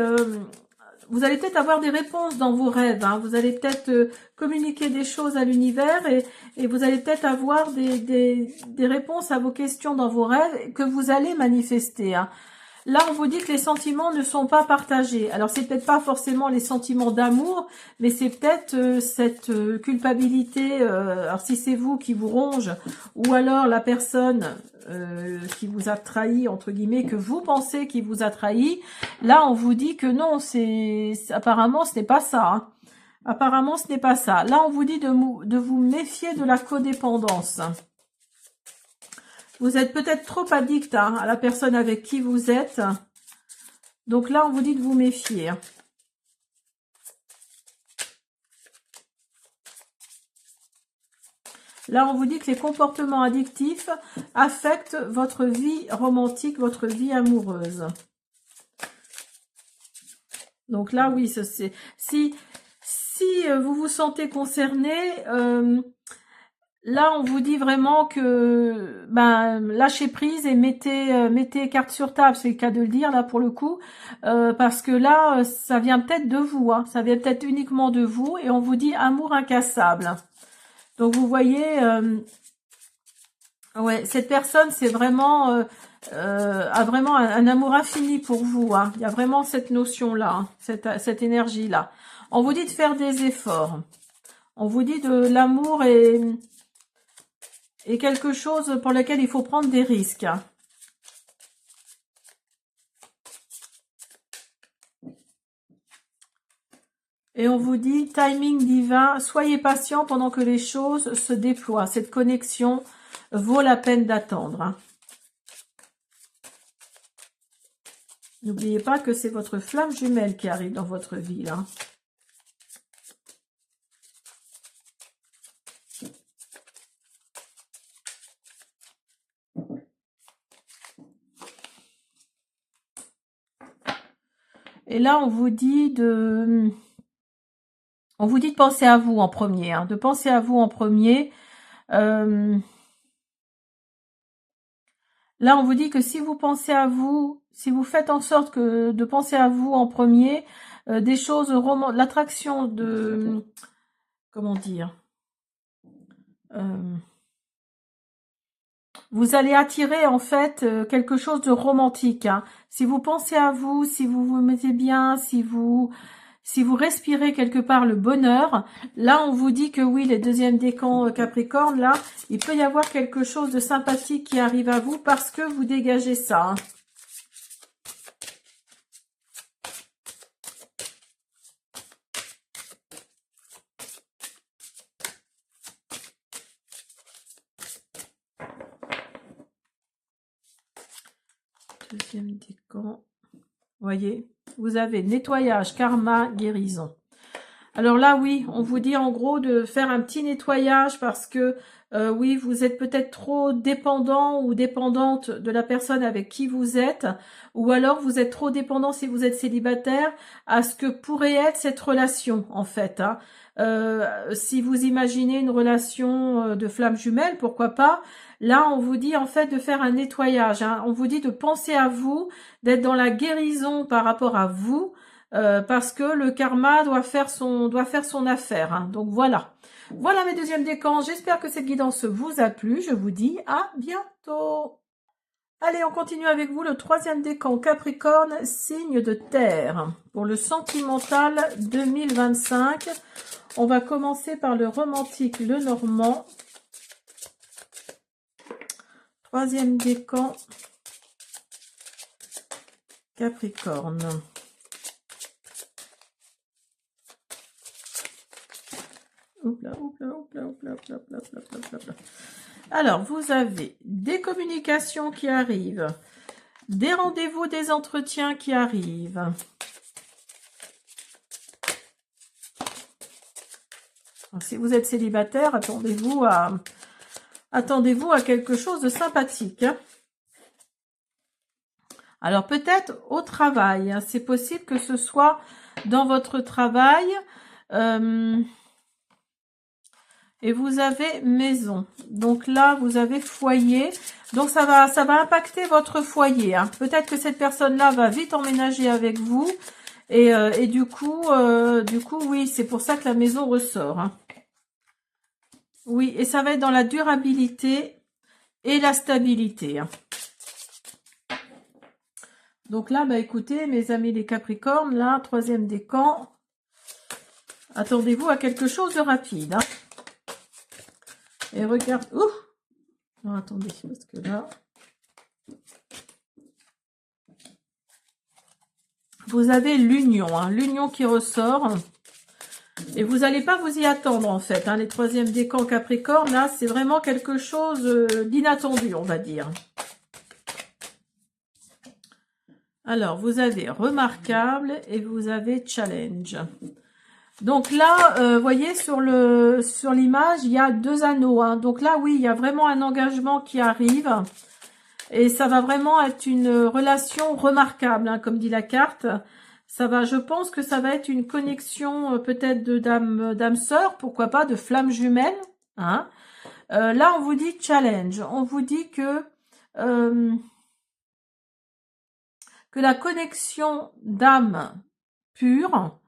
vous allez peut-être avoir des réponses dans vos rêves. Hein. Vous allez peut-être communiquer des choses à l'univers et vous allez peut-être avoir des réponses à vos questions dans vos rêves que vous allez manifester. Hein. Là, on vous dit que les sentiments ne sont pas partagés. Alors, c'est peut-être pas forcément les sentiments d'amour, mais c'est peut-être cette culpabilité. Alors, si c'est vous qui vous ronge, ou alors la personne qui vous a trahi, entre guillemets, que vous pensez qui vous a trahi, là, on vous dit que non, apparemment, ce n'est pas ça. Hein. Apparemment, ce n'est pas ça. Là, on vous dit de vous méfier de la codépendance. Vous êtes peut-être trop addict hein, à la personne avec qui vous êtes. Donc là, on vous dit de vous méfier. Là, on vous dit que les comportements addictifs affectent votre vie romantique, votre vie amoureuse. Donc là, oui, si vous vous sentez concerné... là, on vous dit vraiment que lâchez prise et mettez carte sur table, c'est le cas de le dire là pour le coup, parce que là, ça vient peut-être de vous, hein, ça vient peut-être uniquement de vous, et on vous dit amour incassable. Donc vous voyez, ouais, cette personne c'est vraiment a vraiment un amour infini pour vous. Hein. Il y a vraiment cette notion là, hein, cette énergie là. On vous dit de faire des efforts. On vous dit de l'amour et quelque chose pour lequel il faut prendre des risques. Et on vous dit, timing divin, soyez patient pendant que les choses se déploient. Cette connexion vaut la peine d'attendre. N'oubliez pas que c'est votre flamme jumelle qui arrive dans votre vie, là. Et là, on vous dit de penser à vous en premier, hein, de penser à vous en premier. Là, on vous dit que si vous pensez à vous, si vous faites en sorte de penser à vous en premier, des choses l'attraction de, comment dire, vous allez attirer en fait quelque chose de romantique. Hein. Si vous pensez à vous, si vous vous mettez bien, si vous respirez quelque part le bonheur, là on vous dit que oui, les deuxièmes décans Capricorne, là, il peut y avoir quelque chose de sympathique qui arrive à vous parce que vous dégagez ça. Hein. Deuxième décan. Voyez, vous avez nettoyage, karma, guérison. Alors là, oui, on vous dit en gros de faire un petit nettoyage parce que, oui, vous êtes peut-être trop dépendant ou dépendante de la personne avec qui vous êtes, ou alors vous êtes trop dépendant si vous êtes célibataire à ce que pourrait être cette relation, en fait. Hein. Si vous imaginez une relation de flamme jumelle, pourquoi pas. Là, on vous dit en fait de faire un nettoyage. Hein. On vous dit de penser à vous, d'être dans la guérison par rapport à vous, parce que le karma doit faire son affaire. Hein. Donc voilà. Voilà mes deuxièmes décans. J'espère que cette guidance vous a plu. Je vous dis à bientôt. Allez, on continue avec vous. Le troisième décan Capricorne, signe de terre. Pour le sentimental 2025, on va commencer par le romantique, le normand. Troisième décan Capricorne. Alors, vous avez des communications qui arrivent, des rendez-vous, des entretiens qui arrivent. Alors, si vous êtes célibataire, attendez-vous à quelque chose de sympathique. Hein. Alors peut-être au travail, hein. C'est possible que ce soit dans votre travail. Et vous avez maison. Donc là, vous avez foyer. Donc ça va impacter votre foyer, hein. Peut-être que cette personne-là va vite emménager avec vous. Et du coup, oui, c'est pour ça que la maison ressort, hein. Oui, et ça va être dans la durabilité et la stabilité, hein. Donc là, bah écoutez, mes amis les Capricornes, là, troisième décan. Attendez-vous à quelque chose de rapide, hein. Et regarde... Ouh, non, attendez, parce que là... Vous avez l'union, hein, l'union qui ressort. Et vous n'allez pas vous y attendre, en fait, hein, les troisièmes décans Capricorne, là, c'est vraiment quelque chose d'inattendu, on va dire. Alors, vous avez remarquable et vous avez challenge. Donc là, voyez, sur l'image, il y a 2 anneaux, hein. Donc là, oui, il y a vraiment un engagement qui arrive. Et ça va vraiment être une relation remarquable, hein, comme dit la carte. Ça va, je pense que ça va être une connexion peut-être de d'âme sœur, pourquoi pas, de flamme jumelle, hein. Là, on vous dit challenge. On vous dit que la connexion d'âme pure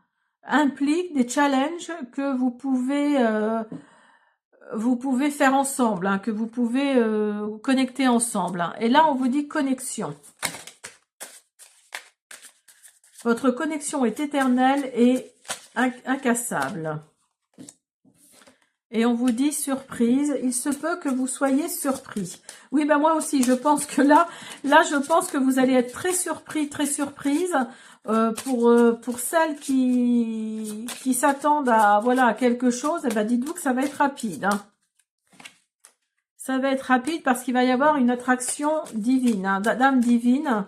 implique des challenges que vous pouvez faire ensemble, hein, que vous pouvez connecter ensemble, hein. Et là, on vous dit connexion. Votre connexion est éternelle et incassable. Et on vous dit surprise. Il se peut que vous soyez surpris. Oui, ben moi aussi, je pense que là, je pense que vous allez être très surpris, très surprise. Pour celles qui s'attendent à, voilà, à quelque chose, eh ben dites-vous que ça va être rapide, hein. Ça va être rapide parce qu'il va y avoir une attraction divine, hein, d'âme divine,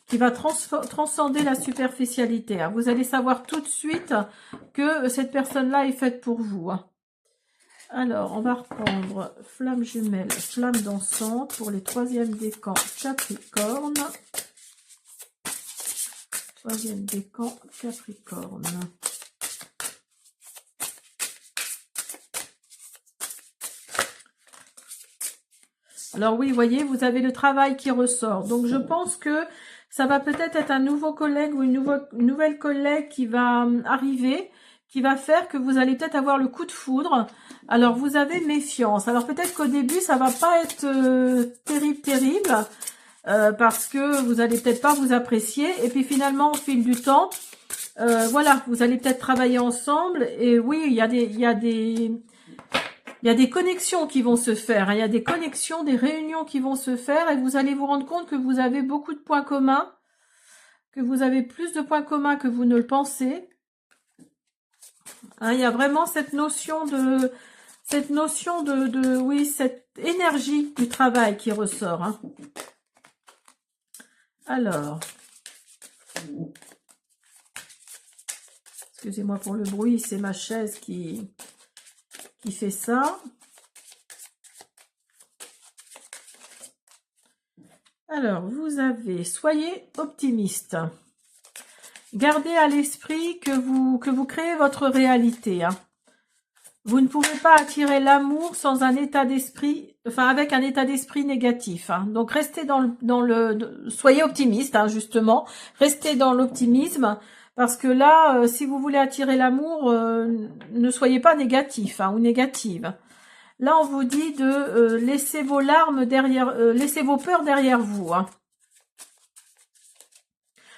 qui va transcender la superficialité, hein. Vous allez savoir tout de suite que cette personne-là est faite pour vous, hein. Alors, on va reprendre flamme jumelle, flamme dansante pour les troisièmes décans Capricorne. Troisième décan Capricorne. Alors oui, vous voyez, vous avez le travail qui ressort. Donc je pense que ça va peut-être être un nouveau collègue ou une nouvelle collègue qui va arriver, qui va faire que vous allez peut-être avoir le coup de foudre. Alors vous avez méfiance. Alors peut-être qu'au début, ça va pas être terrible. Parce que vous allez peut-être pas vous apprécier. Et puis finalement, au fil du temps, voilà, vous allez peut-être travailler ensemble. Et oui, il y a des connexions qui vont se faire, hein. Il y a des connexions, des réunions qui vont se faire. Et vous allez vous rendre compte que vous avez beaucoup de points communs. Que vous avez plus de points communs que vous ne le pensez. Hein, il y a vraiment cette notion de oui, cette énergie du travail qui ressort, hein. Alors, excusez-moi pour le bruit, c'est ma chaise qui fait ça. Alors, vous avez, soyez optimiste. Gardez à l'esprit que vous créez votre réalité, hein. Vous ne pouvez pas attirer l'amour sans un état d'esprit, enfin avec un état d'esprit négatif, hein. Donc restez soyez optimiste, hein, justement. Restez dans l'optimisme, parce que là, si vous voulez attirer l'amour, ne soyez pas négatif, hein, ou négative. Là, on vous dit de laisser vos larmes derrière, laissez vos peurs derrière vous, hein.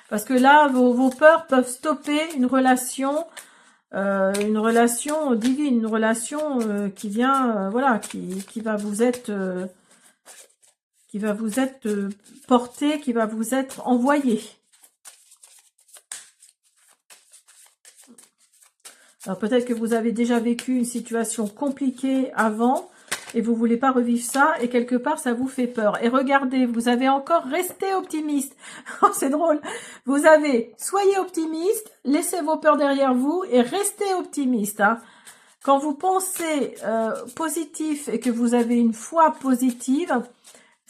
Parce que là, vos peurs peuvent stopper une relation divine, une relation qui vient, voilà, qui va vous être portée, qui va vous être envoyée. Alors peut-être que vous avez déjà vécu une situation compliquée avant et vous voulez pas revivre ça et quelque part ça vous fait peur. Et regardez, vous avez encore resté optimiste. Oh, c'est drôle. Vous avez, soyez optimiste, laissez vos peurs derrière vous et restez optimiste, hein. Quand vous pensez positif et que vous avez une foi positive,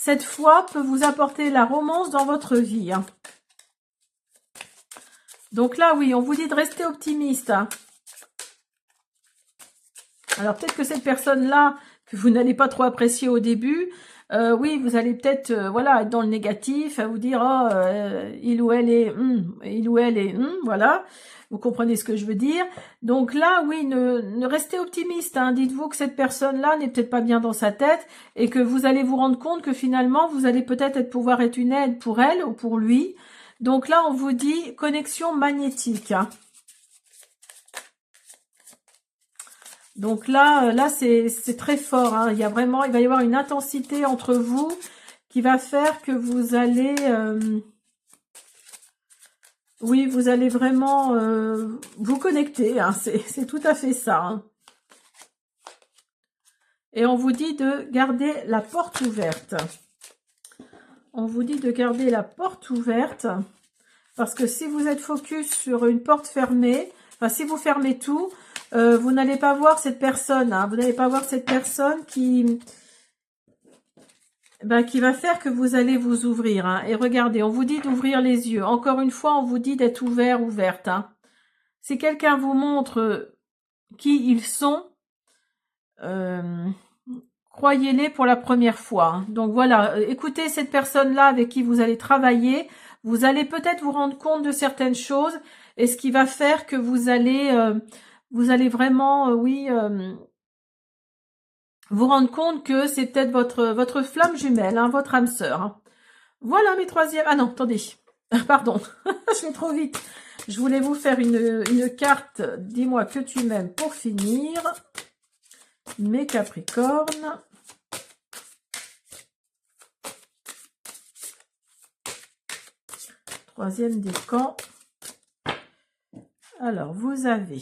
cette foi peut vous apporter la romance dans votre vie. Hein. Donc là, oui, on vous dit de rester optimiste. Hein. Alors peut-être que cette personne-là, que vous n'allez pas trop apprécier au début, oui, vous allez peut-être voilà, être dans le négatif, à vous dire oh, il ou elle est voilà. Vous comprenez ce que je veux dire. Donc là, oui, ne restez optimiste. Hein. Dites-vous que cette personne-là n'est peut-être pas bien dans sa tête et que vous allez vous rendre compte que finalement, vous allez peut-être pouvoir être une aide pour elle ou pour lui. Donc là, on vous dit connexion magnétique. Hein. Donc là c'est très fort. Hein. Il va y avoir une intensité entre vous qui va faire que vous allez, oui, vous allez vraiment vous connecter. Hein. C'est tout à fait ça. Hein. Et on vous dit de garder la porte ouverte. On vous dit de garder la porte ouverte parce que si vous êtes focus sur une porte fermée, enfin si vous fermez tout, vous n'allez pas voir cette personne, hein, vous n'allez pas voir cette personne qui va faire que vous allez vous ouvrir. Hein. Et regardez, on vous dit d'ouvrir les yeux. Encore une fois, on vous dit d'être ouvert, ouverte. Hein. Si quelqu'un vous montre qui ils sont, croyez-les pour la première fois. Hein. Donc voilà, écoutez cette personne-là avec qui vous allez travailler. Vous allez peut-être vous rendre compte de certaines choses et ce qui va faire que vous allez vraiment, vous rendre compte que c'est peut-être votre flamme jumelle, hein, votre âme sœur. Hein. Voilà mes troisièmes... Ah non, attendez. Pardon, je vais trop vite. Je voulais vous faire une carte. Dis-moi que tu m'aimes pour finir. Mes Capricornes. Troisième décan. Alors, vous avez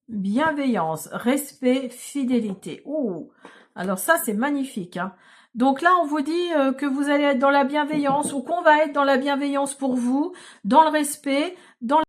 bienveillance, respect, fidélité. Oh, alors ça, c'est magnifique. Hein. Donc là, on vous dit que vous allez être dans la bienveillance ou qu'on va être dans la bienveillance pour vous, dans le respect, dans